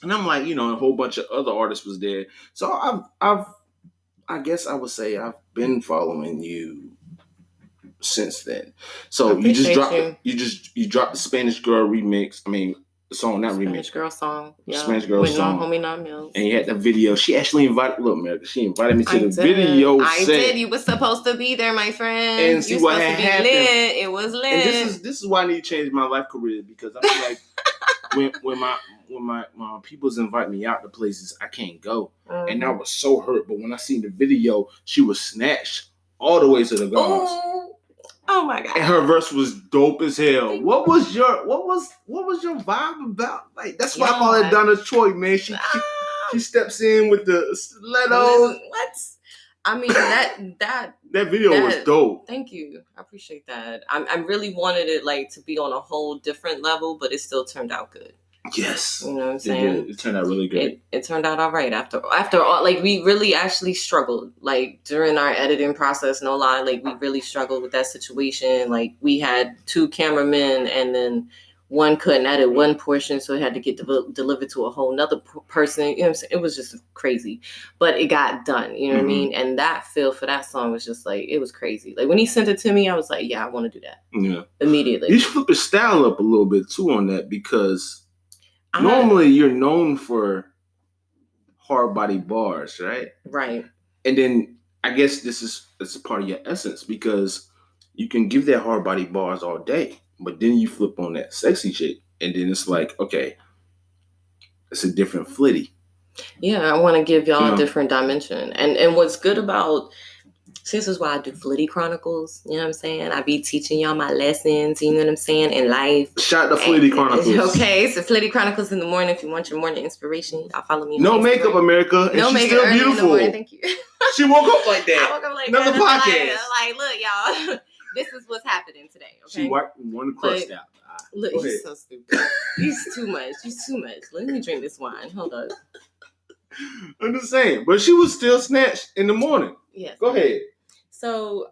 Speaker 1: And I'm like, a whole bunch of other artists was there. So I guess I would say I've been following you since then. So you dropped the Spanish Girl remix. I mean, the song, not remix.
Speaker 2: Spanish Girl song. Yeah.
Speaker 1: Spanish Girl song.
Speaker 2: Homie Not Mills.
Speaker 1: And you had the video. She actually invited me to the video set.
Speaker 2: I did. You were supposed to be there, my friend.
Speaker 1: And see what had happened.
Speaker 2: Lit. It was lit.
Speaker 1: And this is why I need to change my life career, because I feel like when my peoples invite me out to places, I can't go. Mm-hmm. And I was so hurt. But when I seen the video, she was snatched all the way to the guards.
Speaker 2: Oh my God!
Speaker 1: And her verse was dope as hell. What was your vibe about? Like, that's why I call her Donna Troy, man. She steps in with the stilettos.
Speaker 2: What? I mean, that
Speaker 1: video was dope.
Speaker 2: Thank you. I appreciate that. I really wanted it like to be on a whole different level, but it still turned out good.
Speaker 1: Yes.
Speaker 2: You know what I'm saying?
Speaker 1: It turned out really good.
Speaker 2: It turned out all right after all. Like, we really actually struggled. Like, during our editing process, no lie, like, we really struggled with that situation. Like, we had 2 cameramen, and then one couldn't edit one portion, so it had to get delivered to a whole nother person. You know what I'm saying? It was just crazy. But it got done. You know what I mean? And that feel for that song was just like, it was crazy. Like, when he sent it to me, I was like, yeah, I want to do that.
Speaker 1: Yeah.
Speaker 2: Immediately.
Speaker 1: You should flip your style up a little bit, too, on that, because normally you're known for hard body bars, right?
Speaker 2: Right.
Speaker 1: And then I guess it's a part of your essence, because you can give that hard body bars all day, but then you flip on that sexy shit, and then it's like, okay, it's a different Flitty.
Speaker 2: Yeah, I want to give y'all a different dimension. And what's good about, this is why I do Flitty Chronicles, you know what I'm saying? I be teaching y'all my lessons, you know what I'm saying, in life.
Speaker 1: Shout out to Flitty Chronicles.
Speaker 2: Okay, so Flitty Chronicles in the morning. If you want your morning inspiration, y'all follow me on
Speaker 1: No
Speaker 2: Instagram.
Speaker 1: makeup, America. And
Speaker 2: no
Speaker 1: she's
Speaker 2: makeup,
Speaker 1: still beautiful.
Speaker 2: In the morning. Thank you.
Speaker 1: She woke up like that.
Speaker 2: I woke up like
Speaker 1: Another
Speaker 2: that.
Speaker 1: podcast.
Speaker 2: Like, look, y'all, this is what's happening today, okay?
Speaker 1: She wiped one crust out.
Speaker 2: Look, he's so stupid. He's too much. Let me drink this wine. Hold up.
Speaker 1: I'm just saying. But she was still snatched in the morning.
Speaker 2: Yes.
Speaker 1: Go ahead.
Speaker 2: So,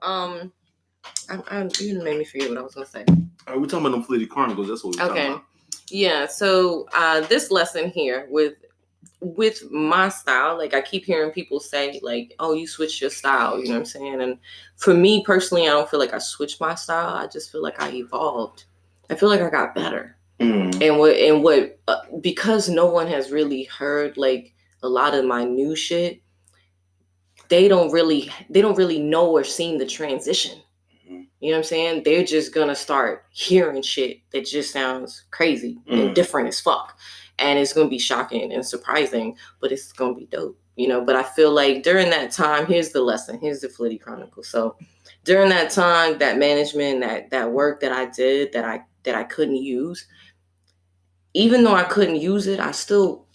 Speaker 2: you made me forget what I was going to say.
Speaker 1: We're talking about them Flitty Chronicles. That's what we're talking about.
Speaker 2: Yeah. So, this lesson here with my style, like, I keep hearing people say, like, oh, you switched your style. You know what I'm saying? And for me personally, I don't feel like I switched my style. I just feel like I evolved. I feel like I got better. And because no one has really heard, like, a lot of my new shit, they don't really know or seen the transition. You know what I'm saying? They're just gonna start hearing shit that just sounds crazy and different as fuck. And it's gonna be shocking and surprising, but it's gonna be dope. You know, but I feel like during that time, here's the lesson, here's the Flitty Chronicle. So during that time, that management, that work that I did that I couldn't use, even though I couldn't use it, I still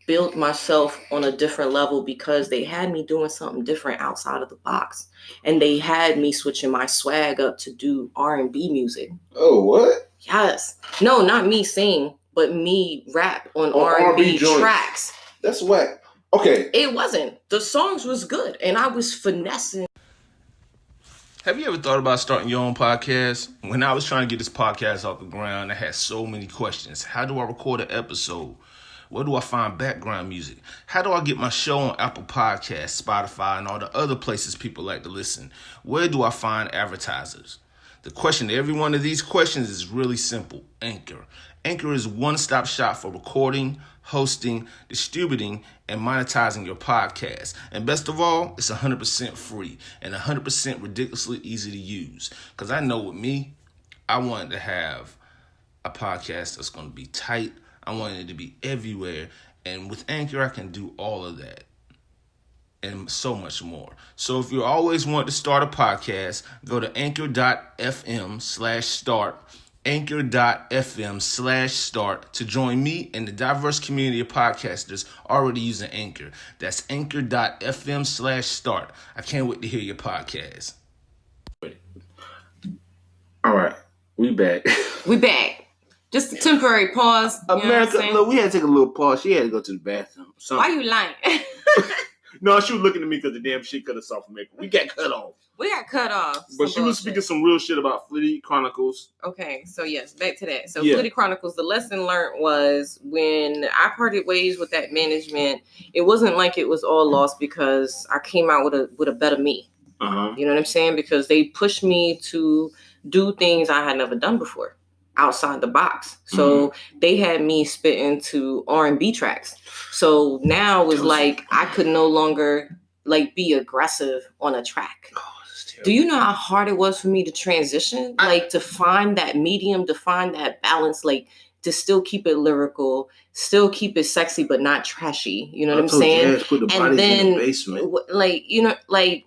Speaker 2: built myself on a different level because they had me doing something different outside of the box, and they had me switching my swag up to do R&B music.
Speaker 1: Oh, what?
Speaker 2: Yes. No, not me sing, but me rap on R&B tracks.
Speaker 1: That's whack. Okay.
Speaker 2: It wasn't. The songs was good, and I was finessing.
Speaker 1: Have you ever thought about starting your own podcast? When I was trying to get this podcast off the ground, I had so many questions. How do I record an episode? Where do I find background music? How do I get my show on Apple Podcasts, Spotify, and all the other places people like to listen? Where do I find advertisers? The question to every one of these questions is really simple. Anchor. Anchor is a one-stop shop for recording, hosting, distributing, and monetizing your podcast. And best of all, it's 100% free and 100% ridiculously easy to use. Because I know with me, I wanted to have a podcast that's going to be tight. I wanted it to be everywhere. And with Anchor, I can do all of that and so much more. So if you always want to start a podcast, go to anchor.fm/start, anchor.fm/start to join me and the diverse community of podcasters already using Anchor. That's anchor.fm/start. I can't wait to hear your podcast. All right, we back.
Speaker 2: We back. Just a temporary pause.
Speaker 1: America, look, we had to take a little pause. She had to go to the bathroom.
Speaker 2: Why you lying?
Speaker 1: No, she was looking at me because the damn shit cut us off from America. We got cut off.
Speaker 2: We got cut off.
Speaker 1: But she was speaking some real shit about Flitty Chronicles.
Speaker 2: Okay, so yes, back to that. So Flitty Chronicles, the lesson learned was when I parted ways with that management, it wasn't like it was all lost because I came out with a better me.
Speaker 1: Uh-huh.
Speaker 2: You know what I'm saying? Because they pushed me to do things I had never done before outside the box. So they had me spit into R&B tracks. So now it was like I could no longer like be aggressive on a track. Do you know how hard it was for me to transition? Like to find that medium, to find that balance, like to still keep it lyrical, still keep it sexy, but not trashy. You know what I'm saying?
Speaker 1: And then in the basement.
Speaker 2: Like, you know, like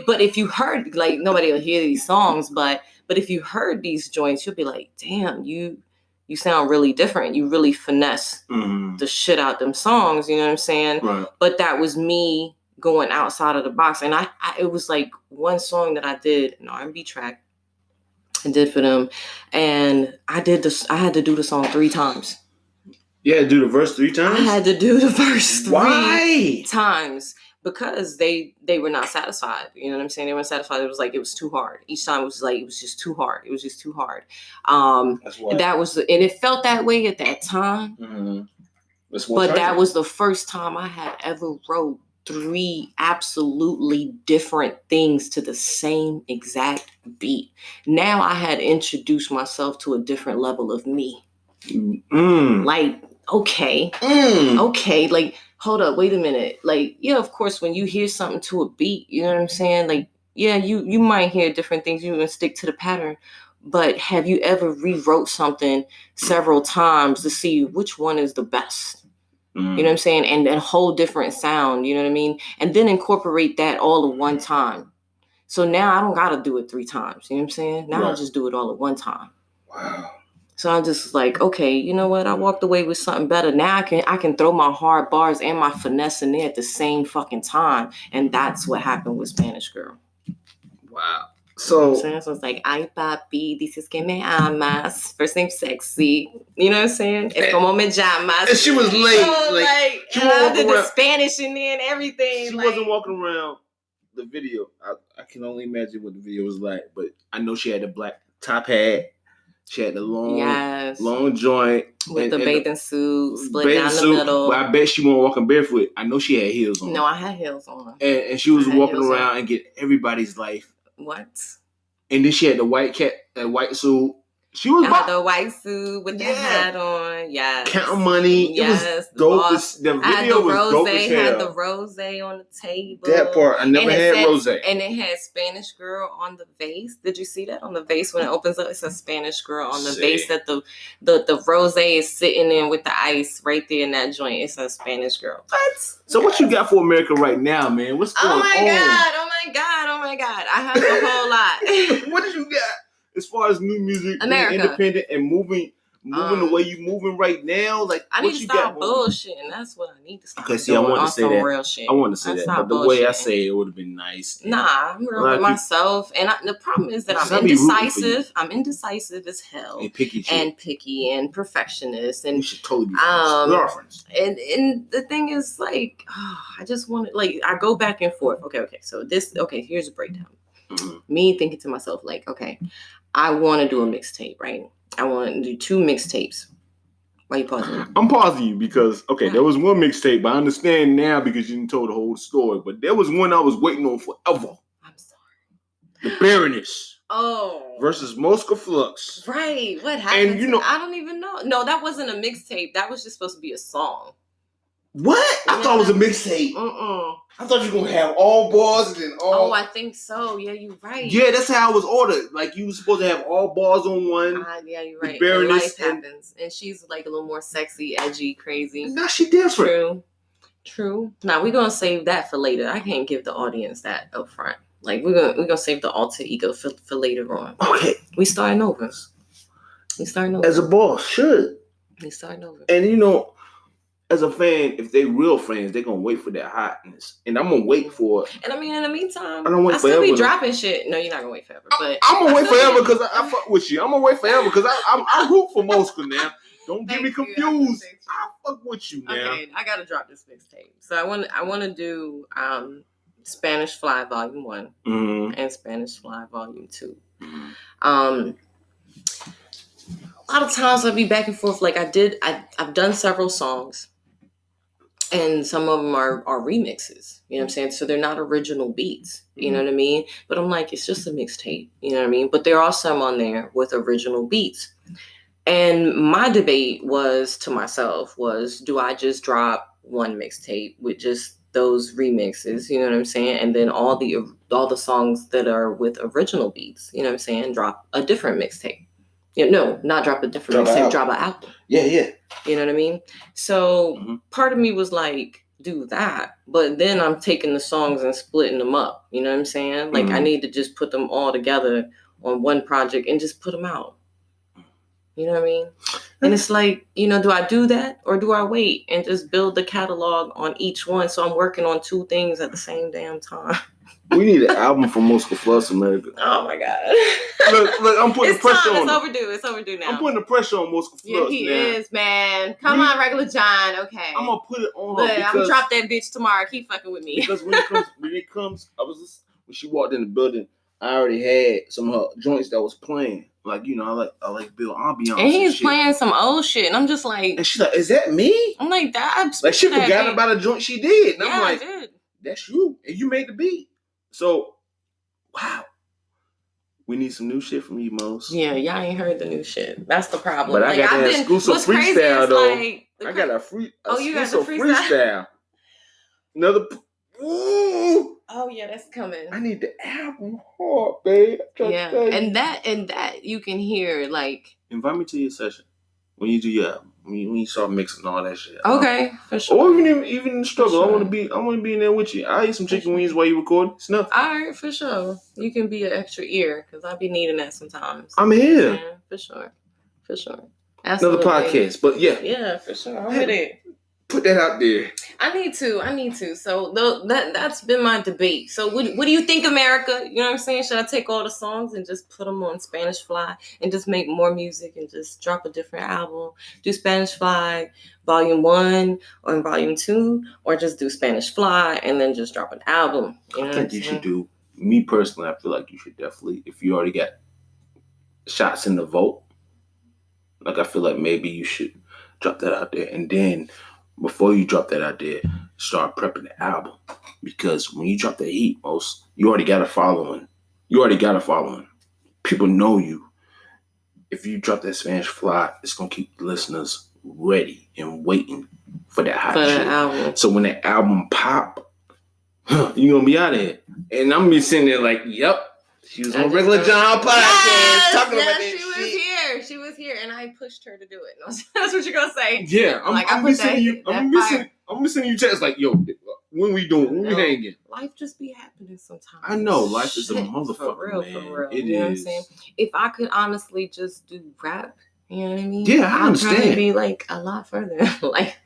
Speaker 2: but if you heard, like nobody will hear these songs, but if you heard these joints, you'll be like, damn, you sound really different. You really finesse the shit out them songs. You know what I'm saying?
Speaker 1: Right.
Speaker 2: But that was me going outside of the box. And I it was like one song that I did, an R&B track, I did for them. And I had to do the song 3 times.
Speaker 1: You had to do the verse 3 times?
Speaker 2: I had to do the verse 3
Speaker 1: Why?
Speaker 2: times. Because they were not satisfied. You know what I'm saying? They weren't satisfied. It was like, it was too hard. Each time it was like, it was just too hard. It was just too hard. And it felt that way at that time.
Speaker 1: Mm-hmm.
Speaker 2: But that was the first time I had ever wrote 3 absolutely different things to the same exact beat. Now I had introduced myself to a different level of me. Like, okay, like, hold up, wait a minute. Like, yeah, of course, when you hear something to a beat, you know what I'm saying? Like, yeah, you might hear different things. You can stick to the pattern. But have you ever rewrote something several times to see which one is the best? You know what I'm saying? And a whole different sound, you know what I mean? And then incorporate that all at one time. So now I don't got to do it 3 times. You know what I'm saying? Now I just do it all at one time.
Speaker 1: Wow.
Speaker 2: So I'm just like, okay, you know what? I walked away with something better. Now I can throw my hard bars and my finesse in there at the same fucking time. And that's what happened with Spanish Girl.
Speaker 1: Wow.
Speaker 2: So it's like, ay papi, dices que me amas. First name sexy. You know what I'm saying? Es como me llamas.
Speaker 1: And she was late.
Speaker 2: So, like
Speaker 1: she
Speaker 2: I did the Spanish in there and everything.
Speaker 1: She wasn't walking around the video. I can only imagine what the video was like. But I know she had the black top hat. She had the long joint.
Speaker 2: With the bathing suit, split down the middle.
Speaker 1: But I bet she wasn't walking barefoot. I know she had heels on.
Speaker 2: No, I had heels on.
Speaker 1: And she was walking around and getting everybody's life.
Speaker 2: What?
Speaker 1: And then she had the white suit. She was
Speaker 2: had the white suit with the hat on. Yes.
Speaker 1: Counting money.
Speaker 2: Yes.
Speaker 1: It was dope. The video was dope as hell.
Speaker 2: Had the rose on the table.
Speaker 1: That part. I never had rose.
Speaker 2: And it had Spanish Girl on the vase. Did you see that on the vase when it opens up? It says Spanish Girl on the vase that the rose is sitting in with the ice right there in that joint. It says Spanish Girl. What?
Speaker 1: So what you got for America right now, man? What's going on?
Speaker 2: Oh my God. I have a whole lot.
Speaker 1: What did you got? As far as new music,
Speaker 2: America.
Speaker 1: being independent and moving moving the way you moving right now, like
Speaker 2: I
Speaker 1: what
Speaker 2: need to
Speaker 1: you
Speaker 2: stop
Speaker 1: got
Speaker 2: bullshitting. That's what I need to stop.
Speaker 1: Okay, see, I wanted to say that.
Speaker 2: Real shit.
Speaker 1: I wanted to say that, but the way I say it would have been nice.
Speaker 2: Nah, I'm real with myself, and the problem is that I'm indecisive. I'm indecisive as hell,
Speaker 1: and picky
Speaker 2: and perfectionist, and
Speaker 1: we should totally be friends. We are friends.
Speaker 2: And the thing is, like, I just want to, like, I go back and forth. Okay, so here's a breakdown. Mm-hmm. Me thinking to myself, like, okay, I want to do a mixtape, right? I want to do 2 mixtapes. Why are you pausing?
Speaker 1: I'm pausing you because, there was one mixtape, but I understand now because you didn't tell the whole story. But there was one I was waiting on forever.
Speaker 2: I'm sorry.
Speaker 1: The Baroness.
Speaker 2: Oh.
Speaker 1: Versus Mosca Flux.
Speaker 2: Right. What happened?
Speaker 1: And
Speaker 2: I don't even know. No, that wasn't a mixtape. That was just supposed to be a song.
Speaker 1: What? I thought it was a mixtape. I thought you were gonna have all bars and then all.
Speaker 2: Oh, I think so. Yeah, you're right.
Speaker 1: Yeah, that's how it was ordered. Like you were supposed to have all bars on one.
Speaker 2: Yeah, you're right.
Speaker 1: And
Speaker 2: life happens, and she's like a little more sexy, edgy, crazy.
Speaker 1: Now she different.
Speaker 2: True. Now we're gonna save that for later. I can't give the audience that up front. Like we're gonna save the alter ego for later on.
Speaker 1: Okay.
Speaker 2: We starting over.
Speaker 1: As a boss should.
Speaker 2: We starting over.
Speaker 1: And as a fan, if they real fans, they're gonna wait for that hotness, and I'm gonna wait for it.
Speaker 2: And I mean, in the meantime,
Speaker 1: I don't wait forever.
Speaker 2: Still be dropping shit. No, you're not gonna wait forever. But
Speaker 1: I'm gonna wait forever because I fuck with you. I'm gonna wait forever because I root for Mosca now. Don't get me confused. I fuck with you now.
Speaker 2: Okay, I gotta drop this mixtape. So I want to do Spanish Fly Volume 1 and Spanish Fly Volume 2. A lot of times I'll be back and forth. Like I've done several songs. And some of them are remixes, you know what I'm saying? So they're not original beats, you know what I mean? But I'm like, it's just a mixtape, you know what I mean? But there are some on there with original beats. And my debate to myself was, do I just drop one mixtape with just those remixes, you know what I'm saying? And then all the songs that are with original beats, you know what I'm saying? Drop a different mixtape. No, not drop a different mixtape, drop an album.
Speaker 1: Yeah.
Speaker 2: You know what I mean? So part of me was like, do that. But then I'm taking the songs and splitting them up. You know what I'm saying? Like I need to just put them all together on one project and just put them out. You know what I mean? And it's like, do I do that or do I wait and just build the catalog on each one? So I'm working on 2 things at the same damn time.
Speaker 1: We need an album from Mosca Flux, America.
Speaker 2: Oh my God.
Speaker 1: Look, I'm putting pressure on him.
Speaker 2: It's overdue now.
Speaker 1: I'm putting the pressure on Mosca Flux.
Speaker 2: Yeah, he is, man. Come on, regular John. Okay.
Speaker 1: I'm gonna put it on her.
Speaker 2: I'm gonna drop that bitch tomorrow. Keep fucking with me.
Speaker 1: Because when when she walked in the building, I already had some of her joints that was playing. Like, I like Bill Ambiance.
Speaker 2: And he's playing some old shit. And I'm just like.
Speaker 1: And she's like, is that me?
Speaker 2: I'm like, that's.
Speaker 1: Like, she forgot about a joint she did. And I'm like,
Speaker 2: I did.
Speaker 1: That's you. And you made the beat. So, wow. We need some new shit from you, Mos.
Speaker 2: Yeah, y'all ain't heard the new shit. That's the problem.
Speaker 1: But I got that exclusive freestyle, though. I got a free. You got the freestyle. Another. Ooh.
Speaker 2: Oh yeah, that's coming.
Speaker 1: I need the album hard, babe.
Speaker 2: Yeah, and that you can hear like.
Speaker 1: Invite me to your session when you do your album. When you start mixing all that shit.
Speaker 2: Okay, for sure.
Speaker 1: Or even in the struggle, sure. I want to be in there with you. I eat some chicken wings while you record. It's nothing.
Speaker 2: All right, for sure. You can be an extra ear because I be needing that sometimes.
Speaker 1: I'm here.
Speaker 2: Yeah, for sure.
Speaker 1: Absolutely. Another podcast, but yeah.
Speaker 2: Yeah, for sure. I'm with it.
Speaker 1: Put that out there.
Speaker 2: I need to. So that's been my debate. So what do you think, America? You know what I'm saying? Should I take all the songs and just put them on Spanish Fly and just make more music and just drop a different album? Do Spanish Fly Volume 1 or Volume 2, or just do Spanish Fly and then just drop an album?
Speaker 1: I think you should do. Me personally, I feel like you should definitely, if you already got shots in the vote, like I feel like maybe you should drop that out there, and then. Before you drop that out there, start prepping the album. Because when you drop the heat, you already got a following. People know you. If you drop that Spanish Fly, it's going to keep the listeners ready and waiting for that hot shit.
Speaker 2: Album.
Speaker 1: So when that album pop, you're going to be out of here. And I'm going to be sitting there like, yep. She was on Regular John podcast talking about that shit.
Speaker 2: She was here, and I pushed her to do it. That's what you're gonna say.
Speaker 1: Yeah, I'm missing you. I'm missing you. Text like, yo, when we hanging?
Speaker 2: Life just be happening sometimes.
Speaker 1: I know life is a motherfucker,
Speaker 2: for real.
Speaker 1: It
Speaker 2: you know what I'm saying? If I could honestly just do rap You know what I mean?
Speaker 1: Yeah, I understand.
Speaker 2: I'll probably be like a lot further. Like,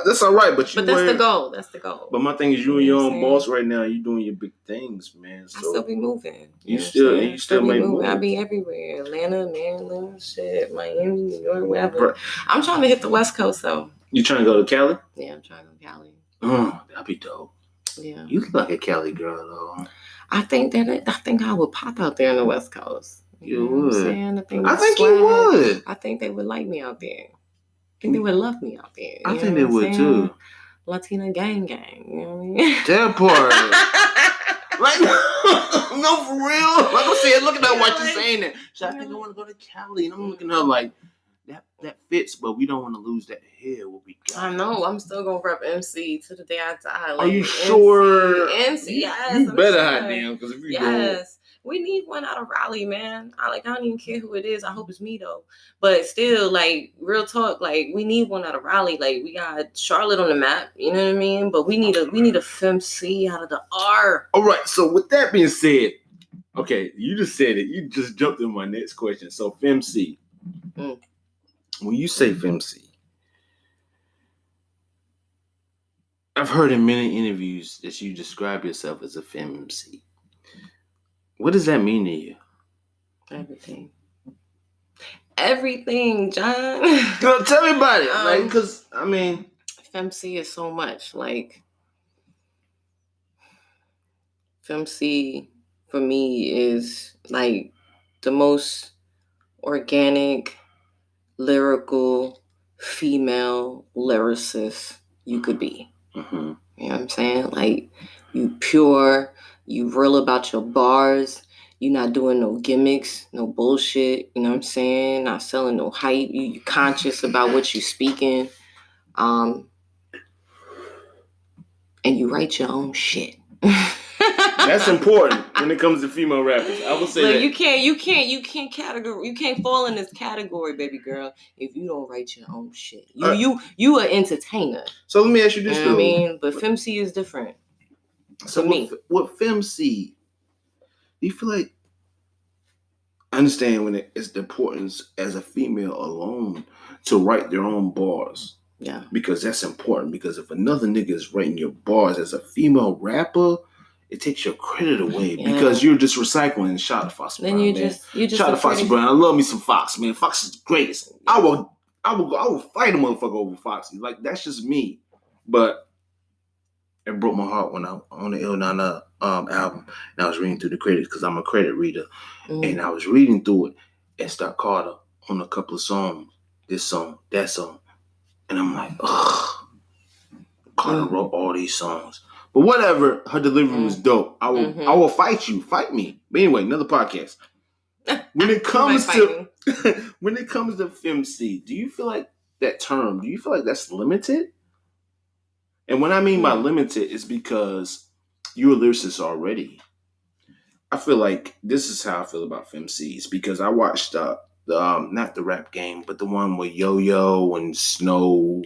Speaker 1: that's all right, but
Speaker 2: that's the goal. That's the goal.
Speaker 1: But my thing is, you're your own boss right now. You're doing your big things, man. So
Speaker 2: I still be moving.
Speaker 1: You still make moves.
Speaker 2: I be everywhere. Atlanta, Maryland, shit, Miami, New York, wherever. I'm trying to hit the West Coast, though.
Speaker 1: You trying to go to Cali?
Speaker 2: Yeah, I'm trying to go to Cali.
Speaker 1: Oh, that'd be dope.
Speaker 2: Yeah.
Speaker 1: You look like a Cali girl, though.
Speaker 2: I think I would pop out there in the West Coast.
Speaker 1: You would.
Speaker 2: I think
Speaker 1: you would.
Speaker 2: I think they would like me out there. I think they would love me out there.
Speaker 1: I think they would too.
Speaker 2: Latina gang. You know what I mean?
Speaker 1: That part. Like, no, for real. Like I said, look at that. Why you saying that? So I think I want to go to Cali, and I'm looking at her like that fits, but we don't want to lose that hair. What we got.
Speaker 2: I know. I'm still gonna rep MC to the day I die. Like,
Speaker 1: are you sure?
Speaker 2: MC, yes.
Speaker 1: You better hot damn, because if you don't.
Speaker 2: We need one out of Raleigh, man. I don't even care who it is. I hope it's me though. But still, like, real talk, like, we need one out of Raleigh. Like, we got Charlotte on the map, you know what I mean? But we need a FemC out of the R.
Speaker 1: All right. So with that being said, okay, you just said it. You just jumped in my next question. So FemC. When you say FemC, I've heard in many interviews that you describe yourself as a FemC. What does that mean to you?
Speaker 2: Everything, John.
Speaker 1: Tell me about it. Like, because, I mean,
Speaker 2: FemC is so much. Like, FemC for me is like the most organic, lyrical, female lyricist you could be.
Speaker 1: Mm-hmm.
Speaker 2: You know what I'm saying? Like, you pure, you real about your bars. You're not doing no gimmicks, no bullshit. You know what I'm saying? Not selling no hype. You conscious about what you speaking. And you write your own shit.
Speaker 1: That's important when it comes to female rappers. I would say that
Speaker 2: you can't fall in this category, baby girl, if you don't write your own shit. You an entertainer.
Speaker 1: So let me ask you this,
Speaker 2: though. I mean, but FemC is different.
Speaker 1: So for me, what FemC? Do you feel like? I understand when it's the importance as a female alone to write their own bars.
Speaker 2: Yeah.
Speaker 1: Because that's important. Because if another nigga is writing your bars as a female rapper, it takes your credit away because you're just recycling. Shout out to Foxy Brown, man. Shout out to Foxy Brown. I love me some Fox, man. Fox is the greatest. I will fight a motherfucker over Foxy. Like, that's just me. But it broke my heart when I on the Il Nana album and I was reading through the credits because I'm a credit reader. And I was reading through it and Star Carter on a couple of songs, this song, that song. And I'm like, ugh. Carter wrote all these songs. But whatever, her delivery was dope. I will fight you. Fight me. But anyway, another podcast. When it comes to FemC, do you feel like that term, do you feel like that's limited? And what I mean by limited is because you're a lyricist already. I feel like this is how I feel about FemCs because I watched the not the Rap Game, but the one with Yo-Yo and Snow.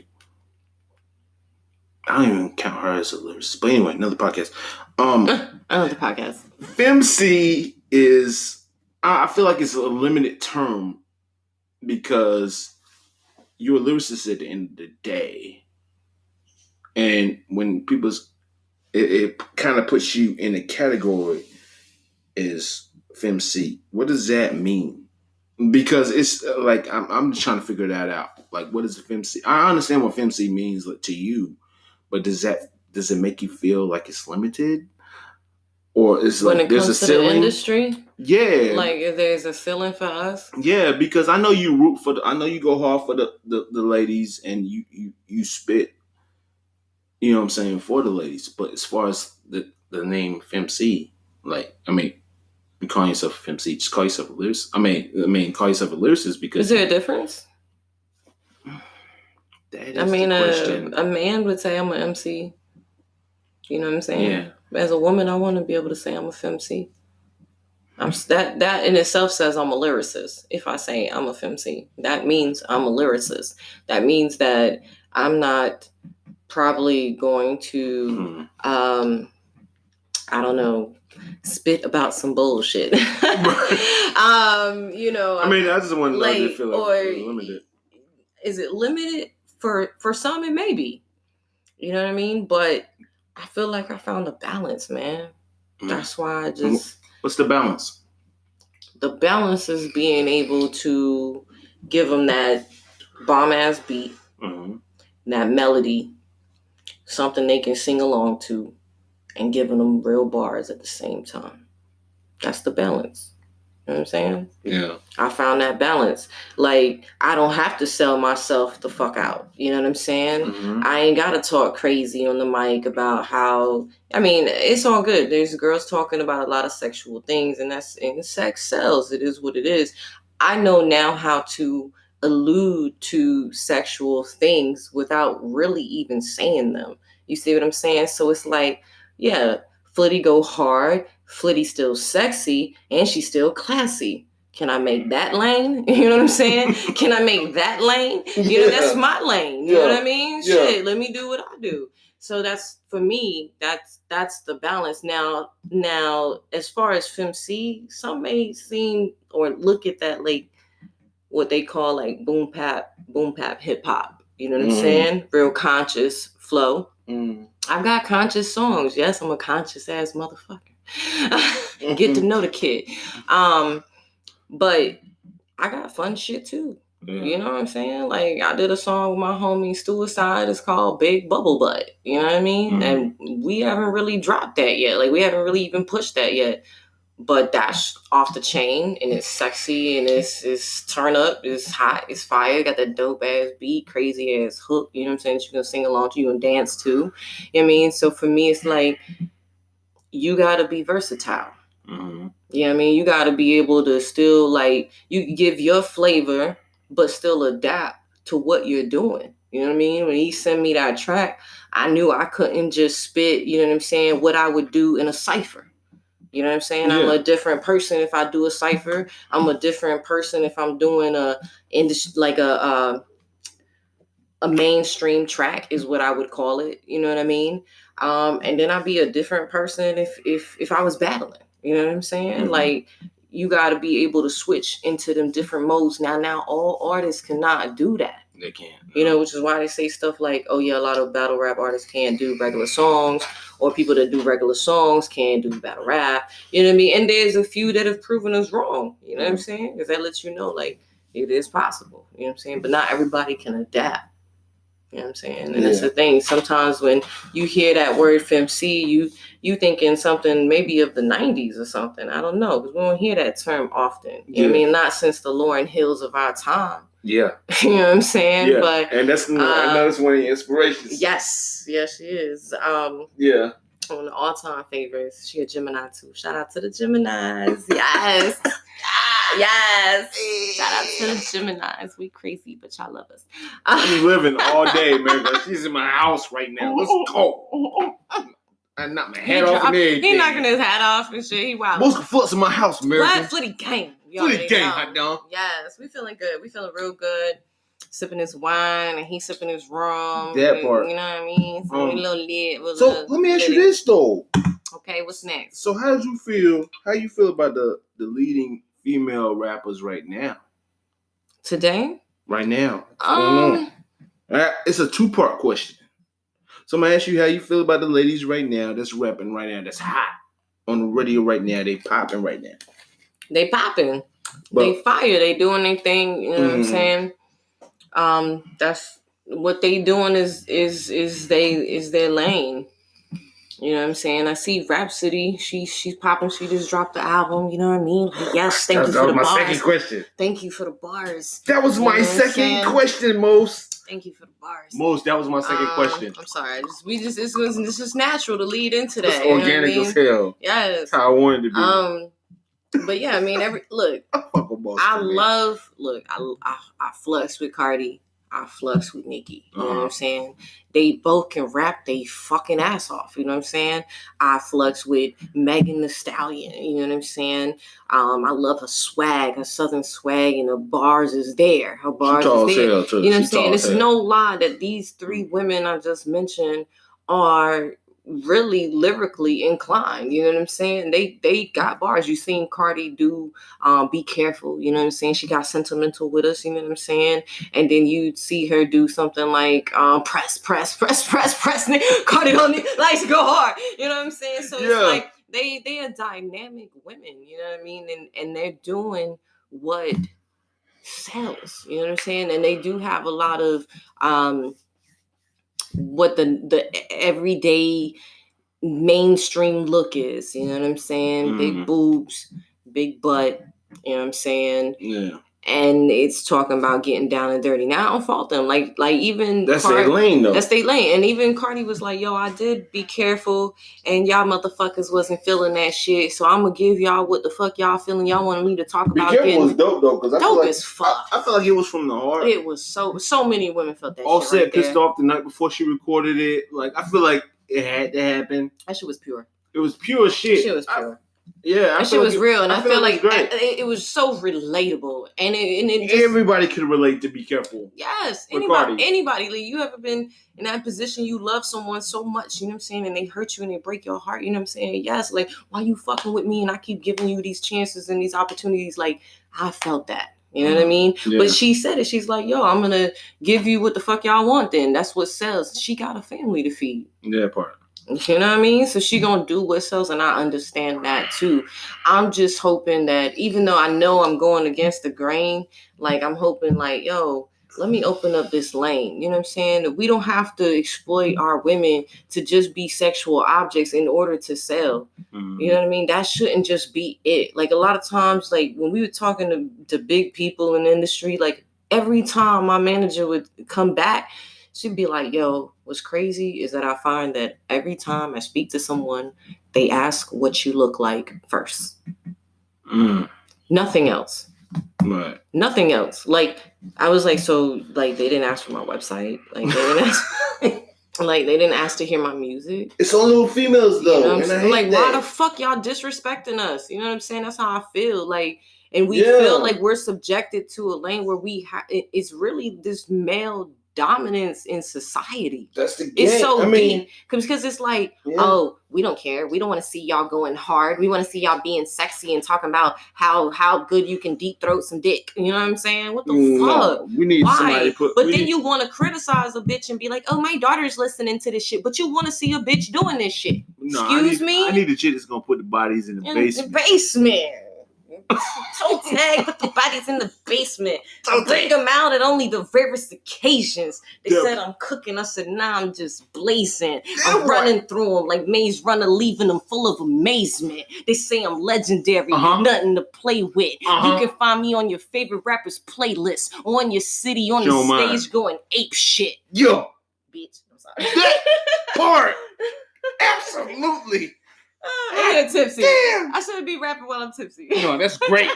Speaker 1: I don't even count her as a lyricist. But anyway, another podcast.
Speaker 2: Another podcast.
Speaker 1: FemC is, I feel like it's a limited term because you're a lyricist at the end of the day. And when it kind of puts you in a category as FemC, what does that mean? Because it's like, I'm just trying to figure that out. Like, what is a FemC? I understand what FemC means to you, but does it make you feel like it's limited? Or is
Speaker 2: when
Speaker 1: like
Speaker 2: it
Speaker 1: there's
Speaker 2: comes
Speaker 1: a
Speaker 2: to
Speaker 1: ceiling?
Speaker 2: The industry?
Speaker 1: Yeah.
Speaker 2: Like if there's a ceiling for us?
Speaker 1: Yeah, because I know you root for I know you go hard for the ladies and you spit, you know what I'm saying, for the ladies. But as far as the name FemC, like, I mean, you call yourself a FemC, just call yourself a lyricist. I mean, call yourself a lyricist because...
Speaker 2: Is there a difference?
Speaker 1: That is the question.
Speaker 2: A man would say I'm an MC. You know what I'm saying?
Speaker 1: Yeah.
Speaker 2: As a woman, I want to be able to say I'm a FemC. That in itself says I'm a lyricist. If I say I'm a FemC, that means I'm a lyricist. That means that I'm not probably going to I don't know, spit about some bullshit. You know.
Speaker 1: I mean, I just want to
Speaker 2: like,
Speaker 1: just feel like
Speaker 2: or
Speaker 1: it's limited.
Speaker 2: Is it limited? For some, it may be. You know what I mean? But I feel like I found a balance, man. That's why I just...
Speaker 1: What's the balance?
Speaker 2: The balance is being able to give them that bomb-ass beat, that melody, something they can sing along to, and giving them real bars at the same time. That's the balance. You know what I'm saying?
Speaker 1: Yeah.
Speaker 2: I found that balance. Like, I don't have to sell myself the fuck out. You know what I'm saying? I ain't got to talk crazy on the mic about how... I mean, it's all good. There's girls talking about a lot of sexual things, and sex sells. It is what it is. I know now how to allude to sexual things without really even saying them. You see what I'm saying? So it's like, yeah, Flitty go hard. Flitty still sexy, and she's still classy. Can I make that lane? You know what I'm saying? Can I make that lane? You know, that's my lane. You know what I mean? Yeah. Shit, let me do what I do. So that's, for me, that's the balance. Now, as far as FemC, some may seem or look at that like what they call like boom bap hip hop. You know what I'm saying? Real conscious flow. I've got conscious songs. Yes, I'm a conscious ass motherfucker. Get to know the kid. But I got fun shit too. Yeah. You know what I'm saying? Like, I did a song with my homie Suicide. It's called Big Bubble Butt. You know what I mean? And we haven't really dropped that yet. Like, we haven't really even pushed that yet. But that's off the chain, and it's sexy, and it's turn up, it's hot, it's fire. Got that dope ass beat, crazy ass hook. You know what I'm saying? That you can sing along to, you and dance to. You know what I mean? So for me, it's like, you gotta be versatile. You know what I mean? You gotta be able to still, like, you give your flavor, but still adapt to what you're doing. You know what I mean? When he sent me that track, I knew I couldn't just spit, you know what I'm saying, what I would do in a cypher. You know what I'm saying? Yeah. I'm a different person if I do a cypher. I'm a different person if I'm doing a mainstream track is what I would call it. You know what I mean? And then I'd be a different person if I was battling. You know what I'm saying? Like, you got to be able to switch into them different modes. Now all artists cannot do that.
Speaker 1: They can't.
Speaker 2: You know, which is why they say stuff like, oh yeah, a lot of battle rap artists can't do regular songs, or people that do regular songs can't do battle rap. You know what I mean? And there's a few that have proven us wrong. You know what I'm saying? Because that lets you know, like, it is possible. You know what I'm saying? But not everybody can adapt. You know what I'm saying? And that's the thing. Sometimes when you hear that word FemC, you thinking something maybe of the 90s or something. I don't know, because we don't hear that term often. You know what I mean? Not since the Lauryn Hills of our time.
Speaker 1: Yeah.
Speaker 2: You know what I'm saying?
Speaker 1: Yeah.
Speaker 2: But
Speaker 1: and that's I know that's one of your inspirations.
Speaker 2: Yes, she is.
Speaker 1: Yeah.
Speaker 2: One of the all-time favorites. She a Gemini too. Shout out to the Geminis. Yes. Yes. Shout out to the Geminis. We crazy, but y'all love us.
Speaker 1: I'm living all day, man. She's in my house right now. Let's go. I knocked my hat off and everything.
Speaker 2: He knocking his hat off and shit. He wild.
Speaker 1: Mosca Flux in my house, American.
Speaker 2: What? Flitty gang.
Speaker 1: Flitty gang, hot dog.
Speaker 2: Yes, we feeling good. We feeling real good. Sipping his wine and he sipping his rum.
Speaker 1: That part.
Speaker 2: You know what I mean? So we a little lit.
Speaker 1: So let me ask you this though.
Speaker 2: Okay, what's next?
Speaker 1: So how you feel about the leading female rappers right now?
Speaker 2: Today?
Speaker 1: Right now. It's a 2-part question. So I'm gonna ask you how you feel about the ladies right now that's rapping right now, that's hot on the radio right now. They popping right now. They
Speaker 2: popping. They fire. They doing their thing. You know what I'm saying? That's what they doing is their lane. You know what I'm saying? I see Rhapsody. She's popping. She just dropped the album. You know what I mean? Like, yes, thank you for the bars. That was my second question. Thank you for the bars.
Speaker 1: That was my second question, Mos.
Speaker 2: Thank you for the bars.
Speaker 1: Mos, that was my second question.
Speaker 2: I'm sorry. It's just natural to lead into that.
Speaker 1: It's organic as hell.
Speaker 2: Yes.
Speaker 1: That's how I wanted to
Speaker 2: be. But yeah, I mean, I flux with Cardi. I flux with Nicki. You know what I'm saying? They both can rap they fucking ass off. You know what I'm saying? I flux with Megan Thee Stallion. You know what I'm saying? I love her swag, her southern swag, and her bars is there. Her bars is there. You know what I'm saying? It's no lie that these 3 women I just mentioned are really lyrically inclined. You know what I'm saying? They got bars. You seen Cardi do Be Careful, you know what I'm saying? She got sentimental with us, you know what I'm saying? And then you see her do something like press. Cardi don't need likes to go hard. You know what I'm saying? So it's like they are dynamic women, you know what I mean? And they're doing what sells, you know what I'm saying? And they do have a lot of what the everyday mainstream look is, you know what I'm saying? Big boobs, big butt, you know what I'm saying?
Speaker 1: Yeah.
Speaker 2: And it's talking about getting down and dirty. Now I don't fault them. Like even
Speaker 1: that's their lane though.
Speaker 2: That's their lane. And even Cardi was like, yo, I did Be Careful, and y'all motherfuckers wasn't feeling that shit. So I'm gonna give y'all what the fuck y'all feeling. Y'all wanted me to talk about.
Speaker 1: Be Careful was dope though, because I feel like
Speaker 2: as fuck.
Speaker 1: I feel like it was from the heart.
Speaker 2: It was so many women felt that.
Speaker 1: All
Speaker 2: shit
Speaker 1: said
Speaker 2: right
Speaker 1: pissed
Speaker 2: there.
Speaker 1: off the night before she recorded it. Like I feel like it had to happen.
Speaker 2: That shit was pure.
Speaker 1: It was pure shit.
Speaker 2: That shit was pure.
Speaker 1: That
Speaker 2: shit was real, and I feel like
Speaker 1: it
Speaker 2: was so relatable, and it just,
Speaker 1: everybody could relate to Be Careful.
Speaker 2: Yes, anybody. Like, you ever been in that position? You love someone so much, you know what I'm saying, and they hurt you and they break your heart. You know what I'm saying? Yes, like, why you fucking with me? And I keep giving you these chances and these opportunities. Like, I felt that. You know what I mean? Yeah. But she said it. She's like, yo, I'm gonna give you what the fuck y'all want. Then that's what sells. She got a family to feed.
Speaker 1: Yeah, part.
Speaker 2: You know what I mean? So she gonna do what sells, and I understand that too. I'm just hoping that, even though I know I'm going against the grain, like I'm hoping like, yo, let me open up this lane. You know what I'm saying? We don't have to exploit our women to just be sexual objects in order to sell. Mm-hmm. You know what I mean? That shouldn't just be it. Like a lot of times, like when we were talking to big people in the industry, like every time my manager would come back, she'd be like, yo, what's crazy is that I find that every time I speak to someone, they ask what you look like first. Nothing else.
Speaker 1: Right.
Speaker 2: Nothing else. Like, I was like, so, like, they didn't ask for my website. Like, they didn't ask, like, they didn't ask to hear my music.
Speaker 1: It's on little females, though.
Speaker 2: You know what I'm saying? Like,
Speaker 1: that.
Speaker 2: Why the fuck y'all disrespecting us? You know what I'm saying? That's how I feel. Like, and we feel like we're subjected to a lane where it's really this male dominance in society.
Speaker 1: That's the game.
Speaker 2: It's so deep because it's like, oh, we don't care. We don't want to see y'all going hard. We want to see y'all being sexy and talking about how good you can deep throat some dick. You know what I'm saying? What the fuck?
Speaker 1: We need somebody to
Speaker 2: But then you want to criticize a bitch and be like, oh, my daughter's listening to this shit, but you want to see a bitch doing this shit. Excuse me?
Speaker 1: I need a chick that's gonna put the bodies in the basement.
Speaker 2: The basement. Toe tag, put the bodies in the basement. Bring them out at only the rarest occasions. They said I'm cooking. I said, nah, I'm just blazing. I'm running through them like Maze Runner, leaving them full of amazement. They say I'm legendary, nothing to play with. You can find me on your favorite rapper's playlist, on your city, on the stage, going ape shit.
Speaker 1: Yo,
Speaker 2: bitch. I'm sorry.
Speaker 1: That part, absolutely.
Speaker 2: I'm tipsy.
Speaker 1: Damn.
Speaker 2: I shouldn't be rapping while I'm tipsy.
Speaker 1: No, that's great.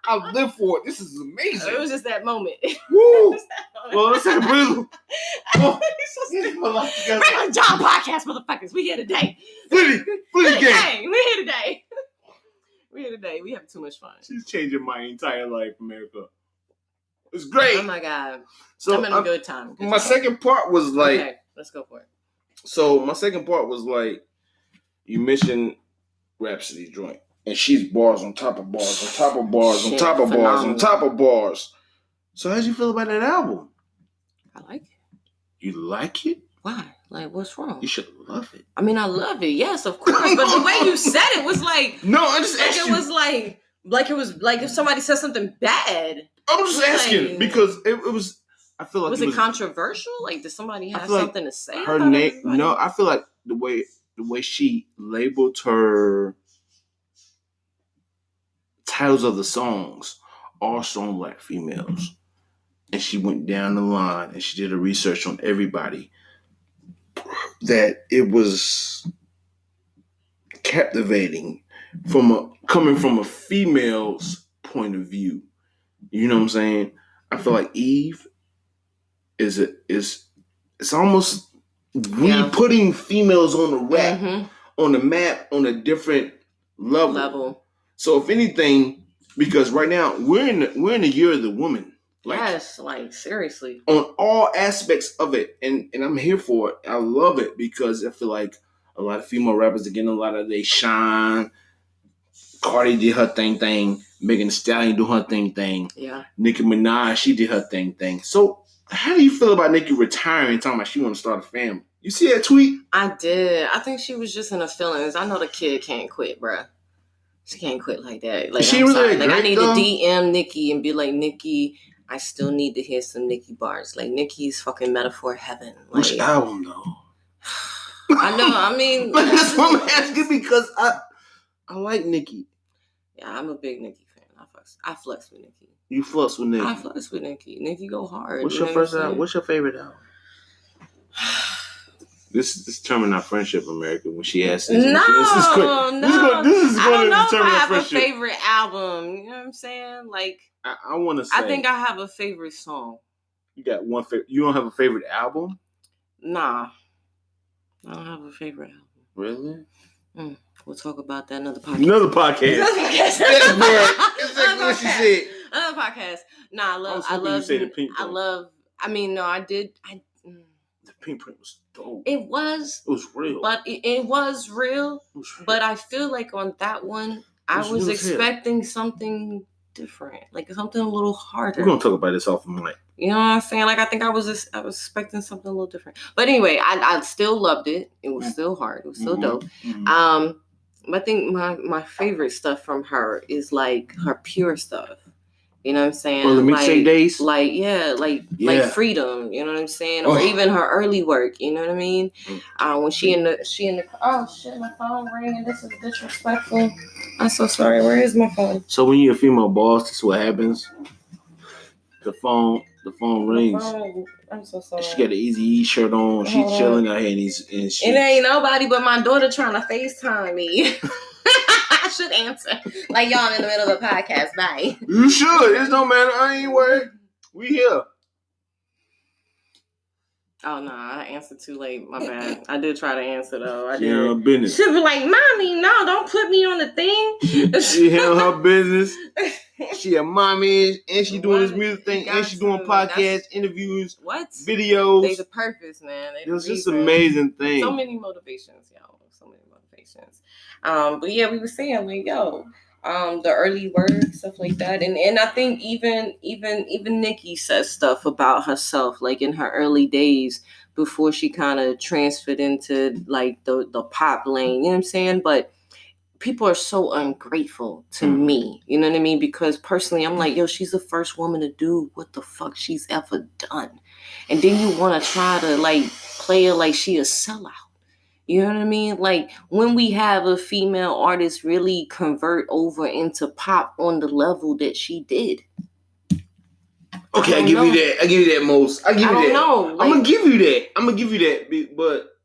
Speaker 1: I live for it. This is amazing.
Speaker 2: It was just that moment.
Speaker 1: Woo! Well, let's have a breather.
Speaker 2: John podcast, motherfuckers. We here today.
Speaker 1: Flitty gang.
Speaker 2: We here today. We have too much fun.
Speaker 1: She's changing my entire life, America. It's great.
Speaker 2: Oh my God.
Speaker 1: So
Speaker 2: I'm having a good time.
Speaker 1: My second part was like,
Speaker 2: okay, let's go for it.
Speaker 1: So my second part was like, you mentioned Rhapsody joint, and she's bars on top of bars, on top of bars, on top of bars, on top of bars. So how'd you feel about that album?
Speaker 2: I like it.
Speaker 1: You like it?
Speaker 2: Why? Like, what's wrong?
Speaker 1: You should love it.
Speaker 2: I mean, I love it. Yes, of course. But the way you said it was like,
Speaker 1: no, I just
Speaker 2: like
Speaker 1: asked
Speaker 2: it
Speaker 1: you.
Speaker 2: was like it was like if somebody said something bad.
Speaker 1: I'm just asking because it was. I feel like
Speaker 2: was it controversial? Like, did somebody have something to say?
Speaker 1: Her name? No, I feel like the way she labeled her titles of the songs, all strong black females, and she went down the line and she did a research on everybody, that it was captivating coming from a female's point of view. You know what I'm saying? I feel like Eve is it's almost putting females on the rap, on the map, on a different level. So if anything, because right now we're in the year of the woman.
Speaker 2: Like, yes, like seriously.
Speaker 1: On all aspects of it. And I'm here for it. I love it because I feel like A lot of female rappers are getting a lot of they shine. Cardi did her thing. Megan Thee Stallion do her thing.
Speaker 2: Yeah.
Speaker 1: Nicki Minaj, she did her thing. So, how do you feel about Nicki retiring, talking about she want to start a family? You see that tweet?
Speaker 2: I did. I think she was just in her feelings. I know the kid can't quit, bruh. She can't quit like that. Like,
Speaker 1: she
Speaker 2: I'm
Speaker 1: really
Speaker 2: sorry. Like, I need
Speaker 1: though?
Speaker 2: to DM Nicki and be like, Nicki, I still need to hear some Nicki bars. Like, Nicki's fucking metaphor heaven. Like,
Speaker 1: which album though?
Speaker 2: I know. I mean,
Speaker 1: that's what I'm asking because I like Nicki.
Speaker 2: Yeah, I'm a big Nicki fan. I flex with Nicki.
Speaker 1: You flex with Nicki.
Speaker 2: I flex with Nicki. Nicki go hard.
Speaker 1: What's your first album? What's your favorite album? This is determine our friendship, America. When she asks this,
Speaker 2: this is
Speaker 1: going to determine our friendship. I
Speaker 2: have a favorite album. You know what I'm saying? Like,
Speaker 1: I want to say.
Speaker 2: I think I have a favorite song.
Speaker 1: You got one favorite. You don't have a favorite album?
Speaker 2: Nah, I don't have a favorite album.
Speaker 1: Really?
Speaker 2: We'll talk about that another podcast.
Speaker 1: Another podcast. That's exactly what she said.
Speaker 2: Another podcast. Nah, I did.
Speaker 1: The pink print was dope.
Speaker 2: It was
Speaker 1: real.
Speaker 2: But it was real. But I feel like on that one, I was expecting something different. Like something a little harder.
Speaker 1: We're going to talk about this off the mic.
Speaker 2: You know what I'm saying? Like, I think I was expecting something a little different. But anyway, I still loved it. It was still hard. It was still dope. Mm-hmm. I think my favorite stuff from her is like her pure stuff. You know what I'm saying?
Speaker 1: Well, let me say days.
Speaker 2: Like Freedom. You know what I'm saying? Or even her early work. You know what I mean? When she in the oh shit, my phone ringing. This is disrespectful. I'm so sorry. Where is my phone?
Speaker 1: So when you're a female boss, this is what happens. The phone rings.
Speaker 2: I'm so sorry.
Speaker 1: She got an Eazy-E shirt on. She's chilling out here and
Speaker 2: it ain't nobody but my daughter trying to FaceTime me. I should answer. Like, y'all in the middle of a podcast. Bye.
Speaker 1: You should. It don't matter. I ain't worried. We here.
Speaker 2: Oh, no. I answered too late. My bad. I did try to answer, though. I did.
Speaker 1: Her business.
Speaker 2: She'll be like, Mommy, no, don't put me on the thing.
Speaker 1: She handle her business. She a mommy, and she doing this music thing, and she doing podcasts, interviews, videos.
Speaker 2: There's a purpose, man.
Speaker 1: It's just amazing thing.
Speaker 2: So many motivations, y'all. So many motivations. But yeah, we were saying like, the early work, stuff like that, and I think even Nicki says stuff about herself, like in her early days before she kind of transferred into like the pop lane. You know what I'm saying? But people are so ungrateful to me, you know what I mean? Because personally, I'm like, she's the first woman to do what the fuck she's ever done. And then you want to try to like play her like she a sellout. You know what I mean? Like when we have a female artist really convert over into pop on the level that she did.
Speaker 1: Okay, I give you that, Most. I give you that.
Speaker 2: Know. Like,
Speaker 1: I'm gonna give you that. But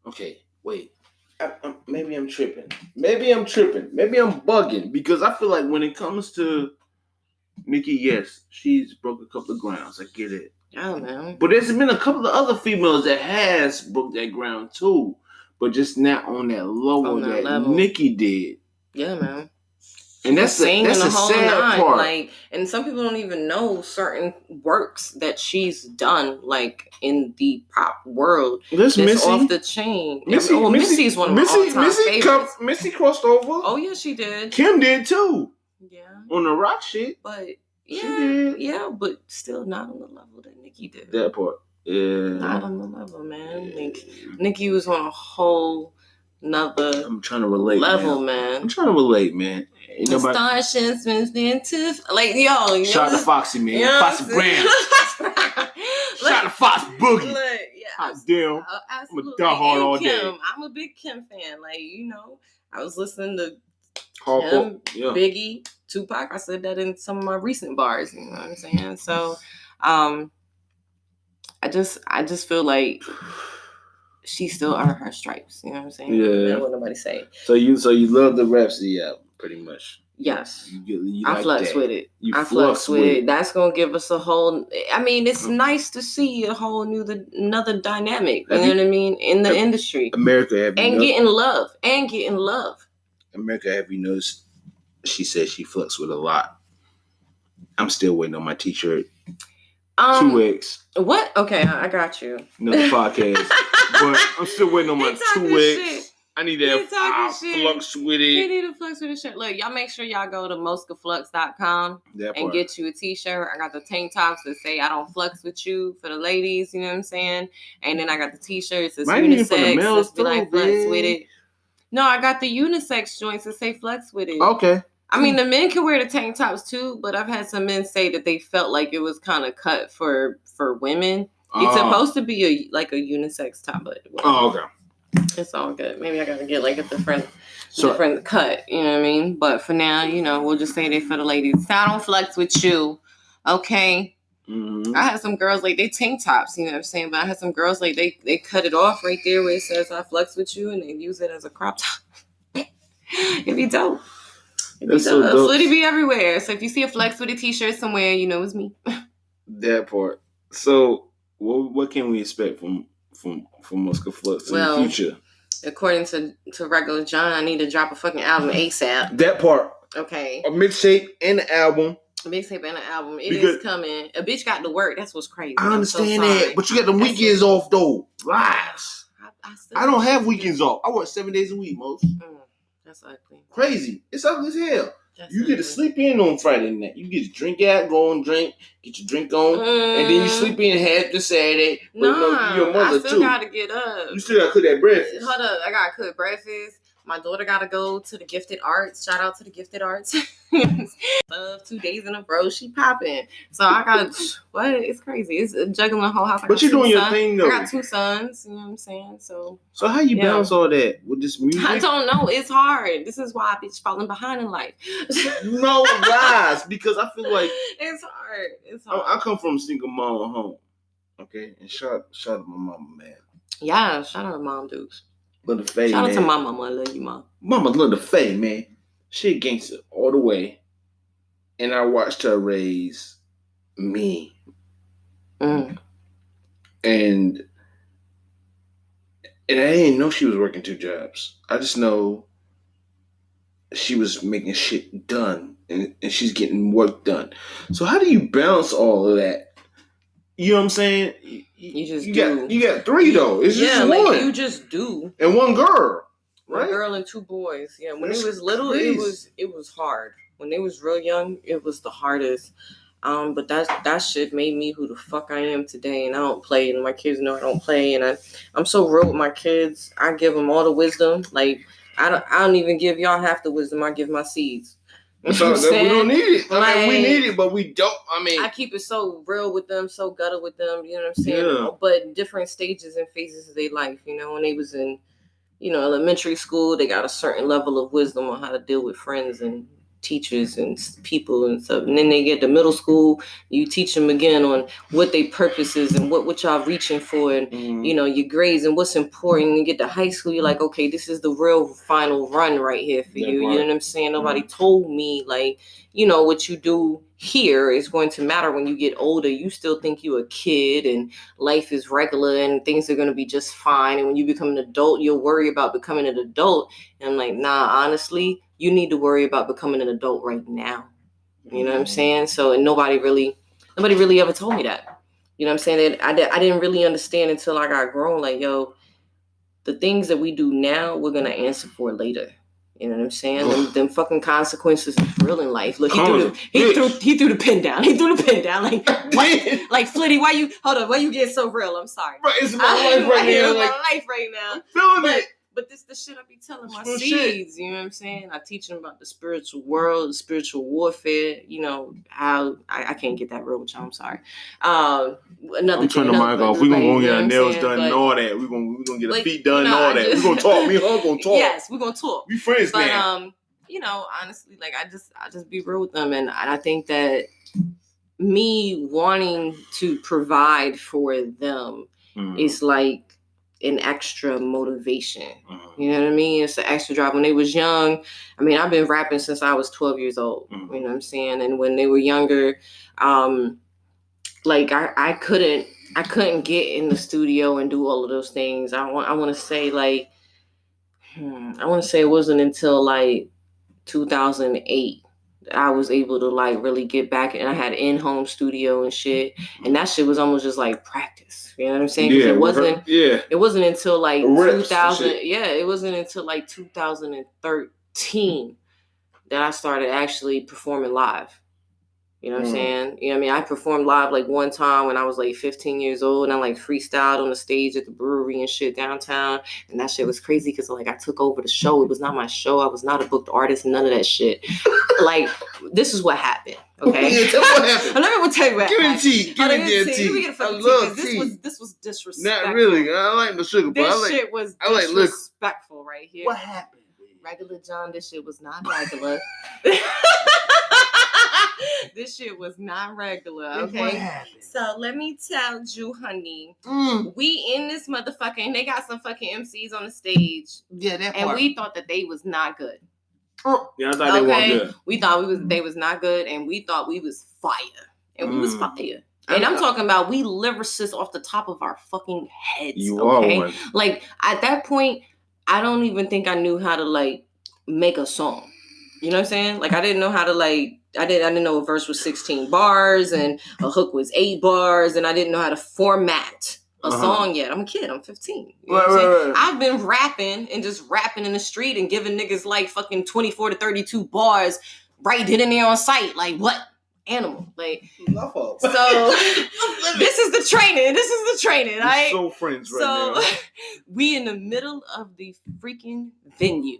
Speaker 1: okay, wait. Maybe I'm tripping. Maybe I'm bugging because I feel like when it comes to Nicki, yes, she's broke a couple of grounds. I get it.
Speaker 2: Yeah, man.
Speaker 1: But there's been a couple of other females that has broke that ground too, but just not on that level that Nicki did.
Speaker 2: Yeah, man.
Speaker 1: And that's a sad part.
Speaker 2: Like, and some people don't even know certain works that she's done, like in the pop world.
Speaker 1: That's Missy.
Speaker 2: Off the chain. Missy's one of my all-time favorites.
Speaker 1: Missy crossed over.
Speaker 2: Oh yeah, she did.
Speaker 1: Kim did too.
Speaker 2: Yeah.
Speaker 1: On the rock shit.
Speaker 2: But yeah, but still not on the level that Nicki did.
Speaker 1: That part. Yeah.
Speaker 2: Not on the level, man. Like Nicki was on a whole nother
Speaker 1: I'm trying to relate
Speaker 2: level, man.
Speaker 1: I'm trying to relate, man.
Speaker 2: Ain't nobody... Like, yo.
Speaker 1: Shout out to Foxy, man. You know Foxy Brown. Shout out to Fox Boogie.
Speaker 2: Look, yeah.
Speaker 1: Damn. I'm a diehard all day.
Speaker 2: I'm a big Kim fan. Like, you know, I was listening to
Speaker 1: Kim,
Speaker 2: Biggie, Tupac. I said that in some of my recent bars. You know what I'm saying? So, I just feel like she still earned her stripes. You know what I'm saying?
Speaker 1: Yeah.
Speaker 2: That's what nobody say.
Speaker 1: So you love the Rhapsody album, pretty much.
Speaker 2: Yes.
Speaker 1: You
Speaker 2: I
Speaker 1: like
Speaker 2: flux
Speaker 1: that.
Speaker 2: with it.
Speaker 1: I flux with it.
Speaker 2: That's gonna give us a whole. I mean, it's nice to see a whole another dynamic. You know what I mean in the industry.
Speaker 1: America,
Speaker 2: getting love.
Speaker 1: America, have you noticed? She says she flux with a lot. I'm still waiting on my T-shirt. 2X.
Speaker 2: What? Okay, I got you.
Speaker 1: Another podcast. But I'm still waiting on my 2X. I need that flux with it.
Speaker 2: You need a flux with the shit. Look, y'all make sure y'all go to moscaflux.com and get you a t-shirt. I got the tank tops that say I don't flux with you for the ladies, you know what I'm saying? And then I got the t-shirts that's unisex. Let's be like flux with it. No, I got the unisex joints that say flex with it.
Speaker 1: Okay.
Speaker 2: I mean, the men can wear the tank tops too, but I've had some men say that they felt like it was kind of cut for women. It's supposed to be a unisex top, but whatever.
Speaker 1: Oh, okay.
Speaker 2: It's all good. Maybe I gotta get like a different cut, you know what I mean? But for now, you know, we'll just say that for the ladies. I don't flex with you, okay? Mm-hmm. I had some girls like they tank tops, you know what I'm saying? But I had some girls like they cut it off right there where it says I flex with you, and they use it as a crop top. It'd be dope. That's so dope. Flitty be everywhere. So if you see a flex with a t-shirt somewhere, you know it's me.
Speaker 1: That part. So what can we expect from Mosca Flux in the future?
Speaker 2: According to regular John, I need to drop a fucking album ASAP.
Speaker 1: That part.
Speaker 2: Okay.
Speaker 1: A mixtape and an album.
Speaker 2: A mixtape and an album. It is coming. A bitch got to work. That's what's crazy.
Speaker 1: I understand that. But you got the weekends off though. Rise. I don't have weekends off. I work 7 days a week, most.
Speaker 2: That's ugly.
Speaker 1: Crazy. It's ugly as hell. You get to sleep in on Friday night. You get to drink out, go and drink, get your drink on, and then you sleep in half the Saturday. But your mother
Speaker 2: I still gotta get up.
Speaker 1: You still gotta cook that breakfast.
Speaker 2: Hold up, I gotta cook breakfast. My daughter gotta go to the Gifted Arts. Shout out to the Gifted Arts. 2 days in a row, she popping. So I got what? It's crazy. It's juggling the whole house.
Speaker 1: But you're doing your thing though.
Speaker 2: I got 2 sons. You know what I'm saying? So
Speaker 1: how you balance all that with this music?
Speaker 2: I don't know. It's hard. This is why I be falling behind in life.
Speaker 1: No lies, because I feel like
Speaker 2: it's hard. It's hard.
Speaker 1: I come from a single mom home. Okay, and shout out my mama, man.
Speaker 2: Yeah, shout out to mom dudes.
Speaker 1: Love the Faye,
Speaker 2: shout
Speaker 1: man.
Speaker 2: out to my mama. I love you, mom.
Speaker 1: Mama love the Faye, man. She gangster all the way. And I watched her raise me. And I didn't know she was working 2 jobs. I just know she was making shit done. And she's getting work done. So how do you balance all of that? You know what I'm saying? You got 3 though. It's just one.
Speaker 2: Like you just do.
Speaker 1: And 1 girl. Right?
Speaker 2: 1 girl and 2 boys. Yeah. When it was little, it was hard. When they was real young, it was the hardest. But that shit made me who the fuck I am today. And I don't play, and my kids know I don't play. And I'm so real with my kids. I give them all the wisdom. Like I don't even give y'all half the wisdom. I give my seeds.
Speaker 1: So we don't need it. We need it, but we don't.
Speaker 2: I keep it so real with them, so gutted with them. You know what I'm saying? Yeah. But different stages and phases of their life. You know, when they was in, elementary school, they got a certain level of wisdom on how to deal with friends and teachers and people and stuff. And then they get to middle school, you teach them again on what their purpose is and what y'all reaching for, and your grades and what's important. And you get to high school, you're like, okay, this is the real final run right here for you. Right. You know what I'm saying? Nobody told me what you do here is going to matter when you get older. You still think you're a kid and life is regular and things are going to be just fine. And when you become an adult, you'll worry about becoming an adult. And I'm like, nah, honestly, you need to worry about becoming an adult right now. You know what I'm saying? So, and nobody really ever told me that. You know what I'm saying? That I didn't really understand until I got grown. Like, yo, the things that we do now, we're going to answer for later. You know what I'm saying? Them fucking consequences is real in life. Look, he threw the pen down. He threw the pen down. Like, what? Like, Flitty, why you get so real? I'm sorry.
Speaker 1: Right, it's my life right now.
Speaker 2: My life right now.
Speaker 1: I'm feeling it.
Speaker 2: But this the shit I be telling my seeds, you know what I'm saying? I teach them about the spiritual world, the spiritual warfare, how I can't get that real with y'all, I'm sorry.
Speaker 1: I'm turning the mic off. We're going to get our nails done and all that. We're gonna get our feet done and all that. We're going to talk. Me and her going to talk.
Speaker 2: Yes, we're going to talk.
Speaker 1: We friends now.
Speaker 2: But, honestly, like, I just be real with them. And I think that me wanting to provide for them is like an extra motivation. You know what I mean? It's an extra drive. When they was young, I've been rapping since I was 12 years old. You know what I'm saying? And when they were younger, like I couldn't get in the studio and do all of those things. I want to say it wasn't until like 2008 I was able to like really get back, and I had an in-home studio and shit, and that shit was almost just like practice. You know what I'm saying?
Speaker 1: Yeah,
Speaker 2: it wasn't until like
Speaker 1: Reps
Speaker 2: 2000.
Speaker 1: and shit.
Speaker 2: Yeah, it wasn't until like 2013 that I started actually performing live. You know what I'm saying? You know what I mean? I performed live like one time when I was like 15 years old, and I like freestyled on the stage at the brewery and shit downtown. And that shit was crazy because like I took over the show. It was not my show. I was not a booked artist, none of that shit. Like, this is what happened. Okay.
Speaker 1: Yeah, tell me what happened.
Speaker 2: Let me tell you what happened.
Speaker 1: Give me tea. Give me the tea.
Speaker 2: Let me get a fucking
Speaker 1: I love
Speaker 2: tea. This was disrespectful.
Speaker 1: Not really. I like the sugar, but
Speaker 2: this shit was disrespectful right here.
Speaker 1: What happened?
Speaker 2: Regular John, this shit was not regular. This shit was not regular, okay? So let me tell you, honey, we in this motherfucker, and they got some fucking MCs on the stage.
Speaker 1: Yeah, that part.
Speaker 2: And we thought that they was not good.
Speaker 1: Yeah, I thought they weren't good.
Speaker 2: We thought they was not good, and we thought we was fire. And we was fire. And I'm talking about we lyricists off the top of our fucking heads.
Speaker 1: You
Speaker 2: okay?
Speaker 1: are one.
Speaker 2: Like, at that point, I don't even think I knew how to like make a song. You know what I'm saying? Like, I didn't know how to like, I didn't know a verse was 16 bars and a hook was 8 bars, and I didn't know how to format a song yet. I'm a kid. I'm 15. You know what I'm saying? I've been rapping and just rapping in the street and giving niggas like fucking 24 to 32 bars right then and there on site. Like, what? Animal. Like, so this is the training. Right?
Speaker 1: We're so friends right now.
Speaker 2: So we in the middle of the freaking venue.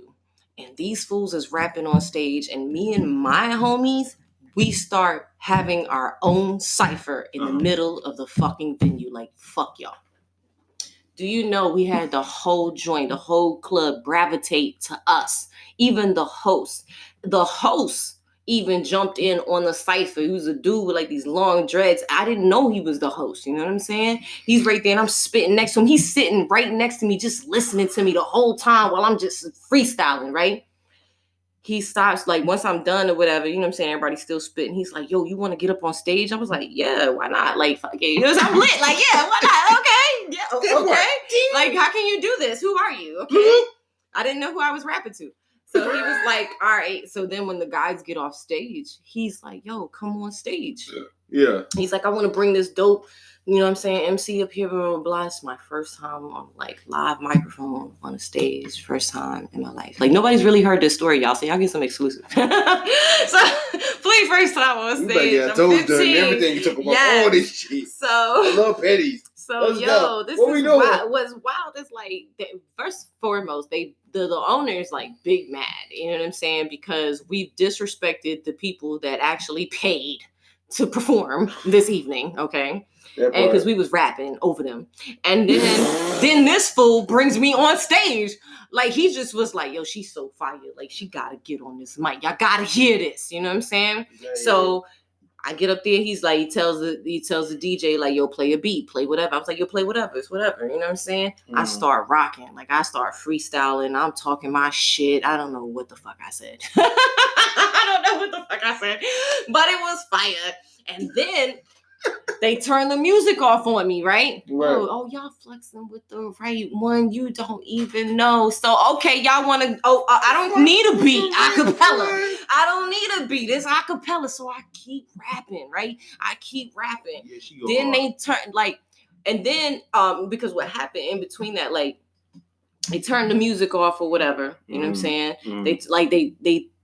Speaker 2: And these fools is rapping on stage, and me and my homies, we start having our own cipher in the middle of the fucking venue. Like, fuck y'all. Do you know we had the whole joint, the whole club gravitate to us? Even the host. The host even jumped in on the cipher. He was a dude with like these long dreads. I didn't know he was the host. You know what I'm saying? He's right there and I'm spitting next to him. He's sitting right next to me, just listening to me the whole time while I'm just freestyling, right? He stops, like, once I'm done or whatever, you know what I'm saying? Everybody's still spitting. He's like, yo, you want to get up on stage? I was like, yeah, why not? Like, fuck it. I'm lit. Like, yeah, why not? Okay. Yeah, okay. Like, how can you do this? Who are you? Okay. I didn't know who I was rapping to. So he was like, all right. So then when the guys get off stage, he's like, yo, come on stage.
Speaker 1: Yeah.
Speaker 2: He's like, I want to bring this dope, you know what I'm saying, MC up here, blah, blah, blah. It's my first time on like live microphone on a stage, first time in my life. Like, nobody's really heard this story, y'all, so y'all get some exclusive. So, please, first time on stage. I'm 15.
Speaker 1: Everything you talk about, all this shit.
Speaker 2: So,
Speaker 1: I love petties.
Speaker 2: So, this is wild. What's wild is like, first foremost, the owners like big mad, you know what I'm saying? Because we've disrespected the people that actually paid to perform this evening, okay? And because we was rapping over them. And then this fool brings me on stage. Like, he just was like, yo, she's so fire. Like, she gotta get on this mic. Y'all gotta hear this. You know what I'm saying? Yeah, so I get up there. He's like, he tells the DJ, like, yo, play a beat, play whatever. I was like, yo, play whatever. It's whatever. You know what I'm saying? I start rocking. Like, I start freestyling. I'm talking my shit. I don't know what the fuck I said. I don't know what the fuck I said. But it was fire. And then they turn the music off on me, right? Oh, y'all flexing with the right one. You don't even know. So, okay, y'all want to... I don't need a beat. Acapella. I don't need a beat. It's acapella. So I keep rapping, right? I keep rapping. Yeah, then they turn, like... And then, because what happened in between that, like, they turned the music off or whatever. You know what I'm saying? They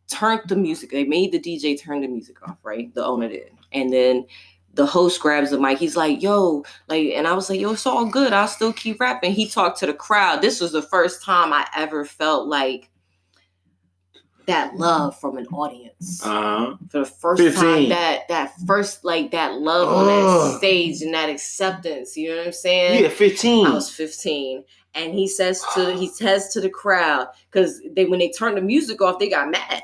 Speaker 2: turned the music. They made the DJ turn the music off, right? The owner did. And then the host grabs the mic. He's like, yo, like, and I was like, yo, it's all good. I'll still keep rapping. He talked to the crowd. This was the first time I ever felt like that love from an audience. For the first 15. Time, that first, like, that love on that stage and that acceptance. You know what I'm saying?
Speaker 1: Yeah, 15.
Speaker 2: I was 15. And he says to the crowd, because when they turned the music off, they got mad.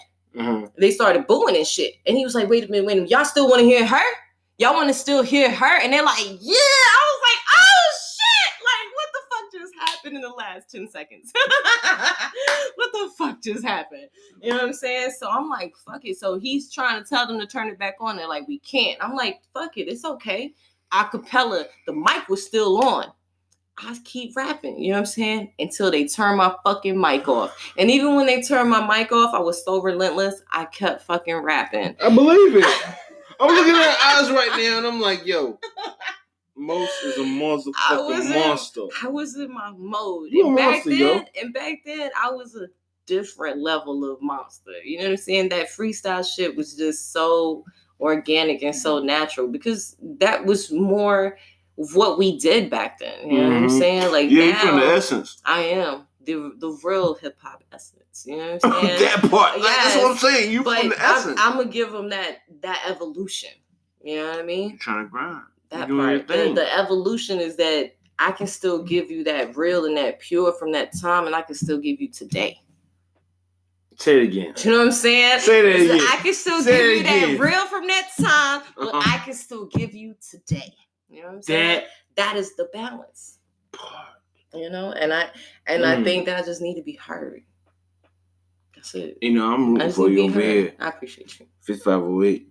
Speaker 2: They started booing and shit. And he was like, wait a minute, y'all still want to hear her? Y'all want to still hear her? And they're like, yeah. I was like, oh shit. Like, what the fuck just happened in the last 10 seconds? What the fuck just happened? You know what I'm saying? So I'm like, fuck it. So he's trying to tell them to turn it back on. They're like, we can't. I'm like, fuck it. It's okay. Acapella. The mic was still on. I keep rapping, you know what I'm saying? Until they turn my fucking mic off. And even when they turned my mic off, I was so relentless, I kept fucking rapping.
Speaker 1: I believe it. I'm looking at her eyes right now and I'm like, yo, Most is a motherfucking monster.
Speaker 2: I was in my mode.
Speaker 1: You
Speaker 2: and
Speaker 1: a monster, yo.
Speaker 2: And back then, I was a different level of monster. You know what I'm saying? That freestyle shit was just so organic and so natural because that was more of what we did back then. You know what I'm saying? Like
Speaker 1: yeah,
Speaker 2: now,
Speaker 1: you're from the essence.
Speaker 2: I am the real hip hop essence. You know what I'm saying?
Speaker 1: That part. Like, that's what I'm saying. You from the essence.
Speaker 2: I'm gonna give them that evolution. You know what I mean?
Speaker 1: You're trying to grind.
Speaker 2: That part. The evolution is that I can still give you that real and that pure from that time, and I can still give you today.
Speaker 1: Say it again.
Speaker 2: You know what I'm saying?
Speaker 1: Say that again.
Speaker 2: I can still give you that real from that time, but I can still give you today. You know what I'm saying? That is the balance. You know, and I think that I just need to be heard. That's it.
Speaker 1: You know, I'm rooting for you over here.
Speaker 2: I appreciate you.
Speaker 1: 5508.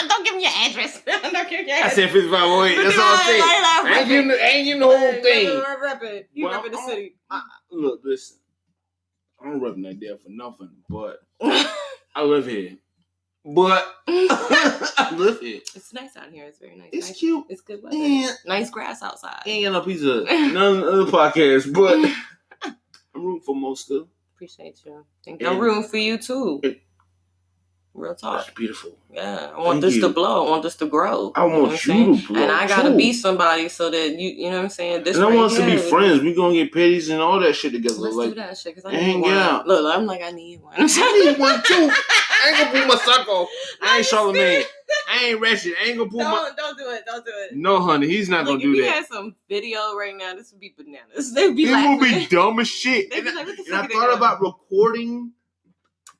Speaker 2: Don't give me your address. Don't give me your address.
Speaker 1: I said 5508. That's all I'm saying. I ain't getting the whole thing.
Speaker 2: You repping the city.
Speaker 1: Look, listen. I'm repping that there for nothing, but I live here. But I live here.
Speaker 2: It's nice out here. It's very nice.
Speaker 1: It's cute.
Speaker 2: It's good weather. Yeah. Nice grass outside.
Speaker 1: Ain't got no piece of none of the other podcasts, but I'm rooting for Mosca.
Speaker 2: Appreciate you. I'm rooting for you too. Real talk.
Speaker 1: That's beautiful.
Speaker 2: Yeah. I want this to blow. I want this to grow.
Speaker 1: I want you to blow.
Speaker 2: And I gotta be somebody so that you know what I'm saying?
Speaker 1: This and I want us to be friends. We gonna get petties and all that shit together.
Speaker 2: Let's do that shit because I need
Speaker 1: hang
Speaker 2: one.
Speaker 1: out.
Speaker 2: Look, I'm like, I need one.
Speaker 1: I need one too. I ain't gonna pull my sock off. I ain't Charlamagne. I ain't Ratchet. I ain't gonna pull my.
Speaker 2: Don't do it. Don't do it.
Speaker 1: No, honey, he's not gonna do that.
Speaker 2: If he had some video right now, this would be bananas. They'd be
Speaker 1: laughing. It would be dumb as shit.
Speaker 2: And
Speaker 1: I thought about recording.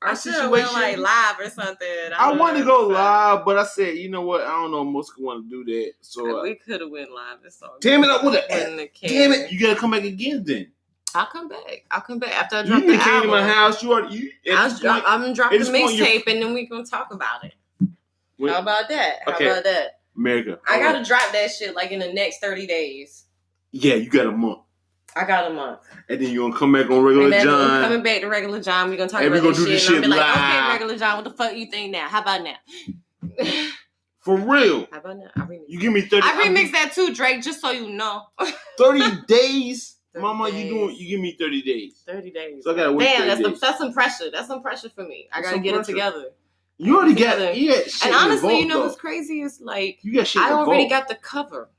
Speaker 2: I should have went like live or something.
Speaker 1: I wanted to go live, but I said, you know what? I don't know if Mosca want to do that. So
Speaker 2: we could have went live. It's all
Speaker 1: damn it! I would have. Damn it! You gotta come back again then.
Speaker 2: I'll come back after I drop the album.
Speaker 1: You came to my house. You already.
Speaker 2: I'm dropping the mixtape, and then we gonna talk about it. How about that?
Speaker 1: America.
Speaker 2: I gotta drop that shit like in the next 30 days.
Speaker 1: Yeah, you got a month.
Speaker 2: I got a month.
Speaker 1: And then you're going to come back on Regular John.
Speaker 2: I'm coming back to Regular John. We're going to talk about this shit. And I'm be like, okay, Regular John, what the fuck you think now? How about now?
Speaker 1: For real.
Speaker 2: How about now?
Speaker 1: You give me 30.
Speaker 2: I remix that too, Drake, just so you know.
Speaker 1: 30 days? 30 Mama, days. You give me 30 days.
Speaker 2: 30 days.
Speaker 1: So I got to wait 30
Speaker 2: days. That's some pressure. That's some pressure for me. I got to get it together.
Speaker 1: You already got it. Yeah,
Speaker 2: and honestly, you know what's crazy is like,
Speaker 1: you got shit
Speaker 2: I already got the cover.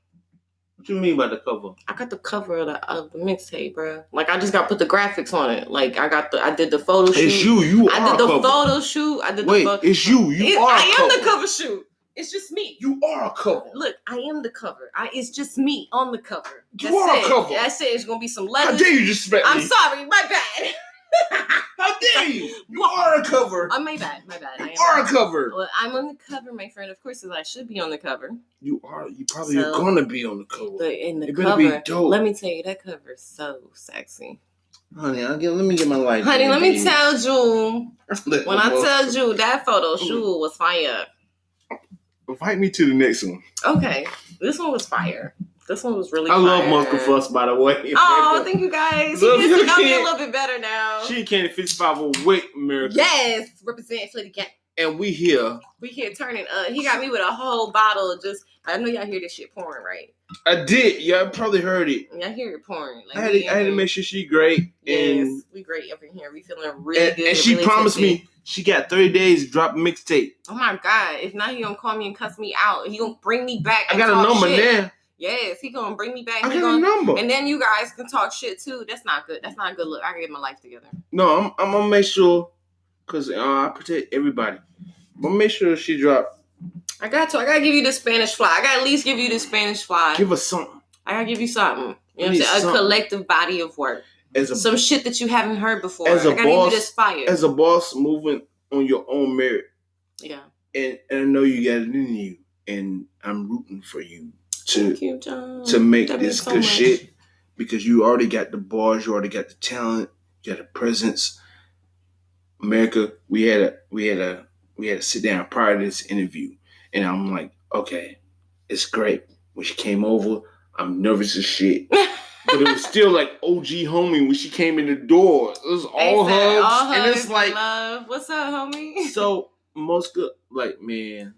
Speaker 1: What you mean by the cover?
Speaker 2: I got the cover of the mixtape, bro. Like I just got to put the graphics on it. Like I did the photo shoot.
Speaker 1: It's you. I did
Speaker 2: the photo shoot.
Speaker 1: It's you.
Speaker 2: I am the cover shoot. It's just me.
Speaker 1: You are a cover.
Speaker 2: Look, I am the cover. It's just me on the cover.
Speaker 1: You are a cover.
Speaker 2: That's it. It's gonna be some letters.
Speaker 1: How dare you disrespect me?
Speaker 2: I'm sorry. My bad.
Speaker 1: How dare you? You are a cover.
Speaker 2: My bad.
Speaker 1: You are a cover.
Speaker 2: Well, I'm on the cover, my friend. Of course, I should be on the cover.
Speaker 1: You are. You probably are gonna be on the cover.
Speaker 2: In the
Speaker 1: cover,
Speaker 2: better be dope. Let me tell you, that cover is so sexy.
Speaker 1: Honey, let me get my life.
Speaker 2: Honey, let me tell you. When I tell you that photo shoot was fire.
Speaker 1: Invite me to the next one.
Speaker 2: Okay, this one was fire. This one was really
Speaker 1: I love Mosca Flux, by the way.
Speaker 2: Oh, thank you guys. He gets to know me a little bit better now.
Speaker 1: She can't 5508 America.
Speaker 2: Yes, represent for the gang.
Speaker 1: And we here
Speaker 2: turning he got me with a whole bottle of just, I know y'all hear this shit pouring, right?
Speaker 1: I did. Yeah, I probably heard it.
Speaker 2: Yeah, I hear it pouring. Like,
Speaker 1: I had to make sure she great.
Speaker 2: Yes,
Speaker 1: and
Speaker 2: we great up in here. We feeling really good.
Speaker 1: And she
Speaker 2: really
Speaker 1: promised me she got 30 days to drop a mixtape.
Speaker 2: Oh my God. If not, he gonna call me and cuss me out. He gonna bring me back and
Speaker 1: I got a number now.
Speaker 2: Yes, he gonna bring me back.
Speaker 1: I got a number.
Speaker 2: And then you guys can talk shit too. That's not good. That's not a good look. I gotta get my life together.
Speaker 1: No, I'm gonna make sure, because I protect everybody. I'm gonna make sure she drop.
Speaker 2: I gotta give you the Spanish fly. I gotta at least give you the Spanish fly.
Speaker 1: Give us something.
Speaker 2: I gotta give you something. You know what I'm saying? A collective body of work. Some shit that you haven't heard before. I gotta give you this fire.
Speaker 1: As a boss moving on your own merit.
Speaker 2: Yeah.
Speaker 1: And I know you got it in you. And I'm rooting for you.
Speaker 2: Thank you, John.
Speaker 1: To make this good shit, because you already got the bars, you already got the talent, you got the presence. America, we had a sit down prior to this interview, and I'm like, okay, it's great. When she came over, I'm nervous as shit. But it was still like OG homie when she came in the door. It was all hugs. And it's like,
Speaker 2: love. What's up, homie?
Speaker 1: So, Mosca, like, man,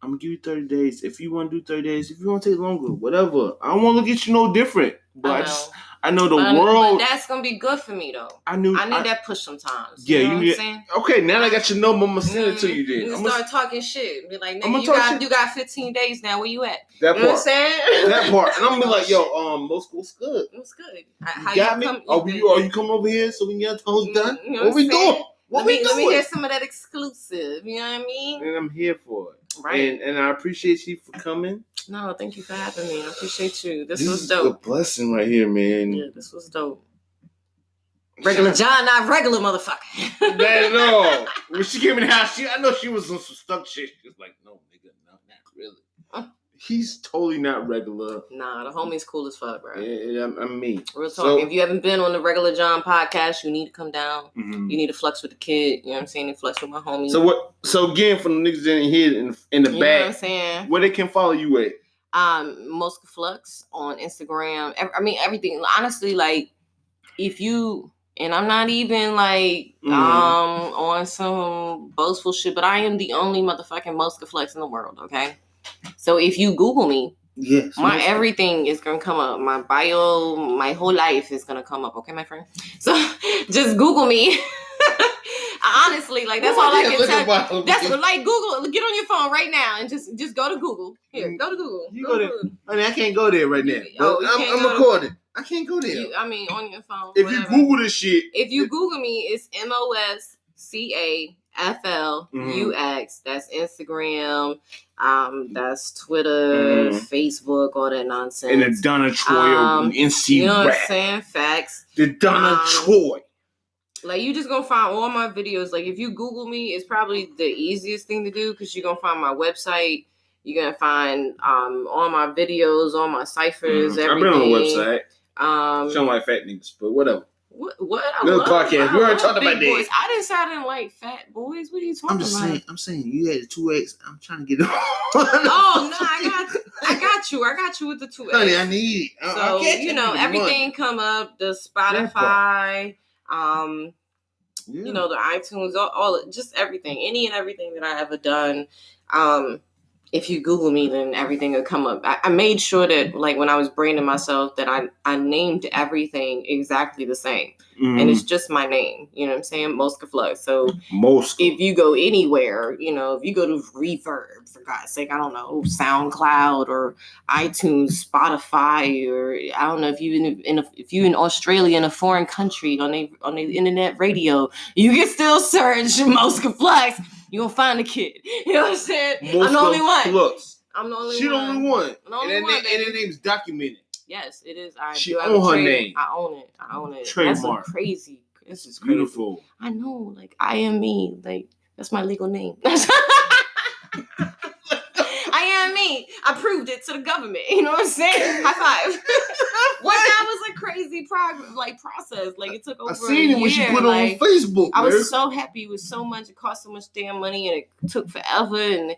Speaker 1: I'm going to give you 30 days. If you want to do 30 days, if you want to take longer, whatever. I don't want to look at you no different. But I know the world.
Speaker 2: But that's going to be good for me, though. I need that push sometimes.
Speaker 1: Yeah,
Speaker 2: you know what I'm saying?
Speaker 1: Okay, now I got your number. I'm going to send it to you then.
Speaker 2: You start talking shit. Be like, nigga, you got 15 days now. Where you at?
Speaker 1: That part.
Speaker 2: You know what I'm saying?
Speaker 1: That part. And I'm going to be like, yo, Mosca, what's good?
Speaker 2: What's good?
Speaker 1: You got me? Are you coming over here so we can get the done? You know what we doing? Let me
Speaker 2: hear some of that exclusive. You know what I mean?
Speaker 1: And I'm here for it.
Speaker 2: Right.
Speaker 1: And I appreciate you for coming.
Speaker 2: No, thank you for having me. I appreciate you. This was
Speaker 1: dope. This is a blessing right here, man.
Speaker 2: Yeah, this was dope. Regular John, not regular motherfucker.
Speaker 1: Not at all. When she came in the house, I know she was on some stuck shit. She was like, no, nigga, no, not really. He's totally not regular.
Speaker 2: Nah, the homie's cool as fuck, bro.
Speaker 1: Yeah, I'm me.
Speaker 2: Real talk. So, if you haven't been on the Regular John podcast, you need to come down.
Speaker 1: Mm-hmm.
Speaker 2: You need to flex with the kid. You know what I'm saying? And flex with my homie.
Speaker 1: So again, for the niggas in here in the back,
Speaker 2: you know what I'm saying?
Speaker 1: Where they can follow you at?
Speaker 2: Mosca Flux on Instagram. I mean, everything. Honestly, like, if you... And I'm not even like on some boastful shit, but I am the only motherfucking Mosca Flux in the world, okay? So if you Google me,
Speaker 1: yes,
Speaker 2: my everything is gonna come up. My bio, my whole life is gonna come up, okay, my friend? So just Google me. Honestly, like that's all I can tell. That's like Google. Get on your phone right now and just go to Google. Here, go to Google.
Speaker 1: You go there. I mean, I can't go there right now. I'm recording. I can't go there.
Speaker 2: On your phone.
Speaker 1: If you Google this shit.
Speaker 2: If you Google me, it's MoscaFlux. That's Instagram. That's Twitter, Facebook, all that nonsense.
Speaker 1: And the Donna Troy NC
Speaker 2: you know what I'm saying? Facts.
Speaker 1: The Donna Troy.
Speaker 2: Like, you just gonna find all my videos. Like, if you Google me, it's probably the easiest thing to do because you're gonna find my website. You're gonna find all my videos, all my ciphers, everything. I've been on the website.
Speaker 1: Sound like fat niggas, but whatever.
Speaker 2: What?
Speaker 1: Little podcast. We already talked about
Speaker 2: boys. I didn't say I didn't like fat boys. What are you talking about?
Speaker 1: I'm saying you had the 2X. I'm trying to get it on.
Speaker 2: Oh no, I got you. I got you with the 2X.
Speaker 1: Honey, I need it.
Speaker 2: So everything come up. The Spotify, you know, the iTunes, all just everything, any and everything that I ever done. If you Google me, then everything will come up. I made sure that, like, when I was branding myself, that I named everything exactly the same. Mm-hmm. And it's just my name. You know what I'm saying? Mosca Flux. So if you go anywhere, you know, if you go to Reverb, for God's sake, I don't know, SoundCloud or iTunes, Spotify, or I don't know, if you're in Australia, in a foreign country, on the internet radio, you can still search Mosca Flux. You gonna find the kid. You know what I'm saying? I'm the only one.
Speaker 1: Flux.
Speaker 2: I'm the only one.
Speaker 1: She the only one.
Speaker 2: And
Speaker 1: her name's documented.
Speaker 2: Yes, it is.
Speaker 1: She own her name.
Speaker 2: I own it.
Speaker 1: Trademark.
Speaker 2: That's crazy. This is crazy.
Speaker 1: Beautiful.
Speaker 2: I know. Like, I am me. Like, that's my legal name. I am me. I proved it to the government. You know what I'm saying? High five. That was a crazy process. Like, it took over. I
Speaker 1: seen it when she put it on Facebook.
Speaker 2: I was so happy. It was so much. It cost so much damn money, and it took forever. And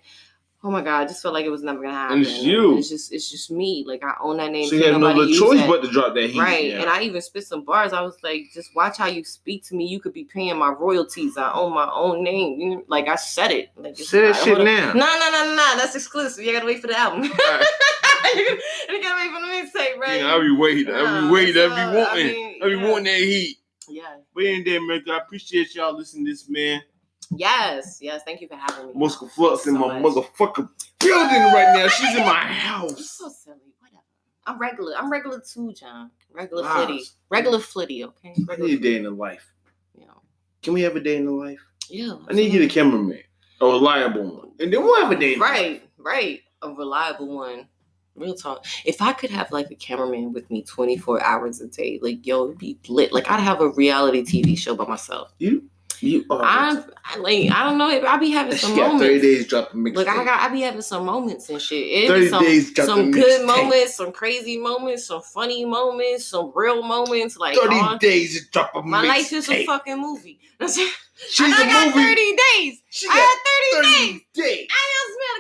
Speaker 2: oh my God, I just felt like it was never gonna happen.
Speaker 1: And it's you.
Speaker 2: It's just me. Like, I own that name.
Speaker 1: So you had no other choice but to drop that heat.
Speaker 2: Right. Yeah. And I even spit some bars. I was like, just watch how you speak to me. You could be paying my royalties. I own my own name. You know, like, I said it. Like,
Speaker 1: say that shit now.
Speaker 2: No. That's exclusive. You gotta wait for the album. You gotta wait for the mixtape, right?
Speaker 1: Yeah, I be waiting. I be wanting that heat.
Speaker 2: Yeah.
Speaker 1: But in there, man, I appreciate y'all listening to this, man.
Speaker 2: Yes. Thank you for having me.
Speaker 1: Mosca Flux in my motherfucking building right now. She's in my house.
Speaker 2: You're so silly. Whatever. I'm regular too, John. Regular flitty, okay?
Speaker 1: I need a day in the life.
Speaker 2: Yeah.
Speaker 1: Can we have a day in the life?
Speaker 2: Yeah.
Speaker 1: I need you to get a cameraman. A reliable one. And then we'll have a day in the life.
Speaker 2: Right. A reliable one. Real talk. If I could have, like, a cameraman with me 24 hours a day, like, yo, it'd be lit. Like, I'd have a reality TV show by myself.
Speaker 1: You are.
Speaker 2: I don't know. I be having some moments.
Speaker 1: 30 days dropping mixtape.
Speaker 2: Look, I be having some moments and shit.
Speaker 1: 30 days dropping
Speaker 2: some good moments, some crazy moments, some funny moments, some real moments. Like,
Speaker 1: 30 days dropping mixtape.
Speaker 2: My life is a fucking movie.
Speaker 1: She's
Speaker 2: I got 30 days.
Speaker 1: I got 30 days.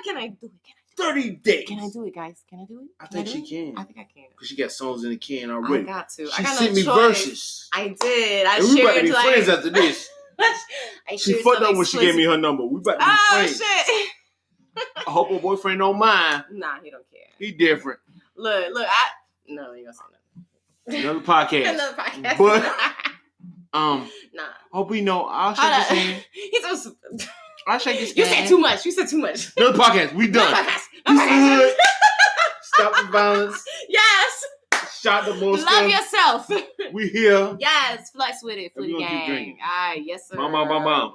Speaker 2: Can I do it?
Speaker 1: 30 days.
Speaker 2: Can I do it, guys? Can I do it?
Speaker 1: I think she can.
Speaker 2: I think I can.
Speaker 1: Because she got songs in the can already.
Speaker 2: I got to.
Speaker 1: She
Speaker 2: I got
Speaker 1: sent
Speaker 2: no
Speaker 1: me
Speaker 2: choice.
Speaker 1: verses.
Speaker 2: I did. I
Speaker 1: And we about to be
Speaker 2: shared,
Speaker 1: friends after this. She fucked up when she gave me her number. We about to be friends.
Speaker 2: Shit.
Speaker 1: I hope her boyfriend don't mind.
Speaker 2: Nah, he don't care.
Speaker 1: He different.
Speaker 2: Look, no, you gonna say nothing.
Speaker 1: Another podcast.
Speaker 2: Another podcast.
Speaker 1: But
Speaker 2: nah.
Speaker 1: hope we know. I'll shake his hand.
Speaker 2: He's so
Speaker 1: I'll shake his hand.
Speaker 2: You said too much. You said too much.
Speaker 1: Another podcast. We done.
Speaker 2: Another podcast.
Speaker 1: Stop the violence.
Speaker 2: Yes.
Speaker 1: Shot the most.
Speaker 2: Love yourself.
Speaker 1: We here.
Speaker 2: Yes. Flex with it.
Speaker 1: And we gonna keep
Speaker 2: gang.
Speaker 1: drinking.
Speaker 2: All right. Yes, sir.
Speaker 1: Mom.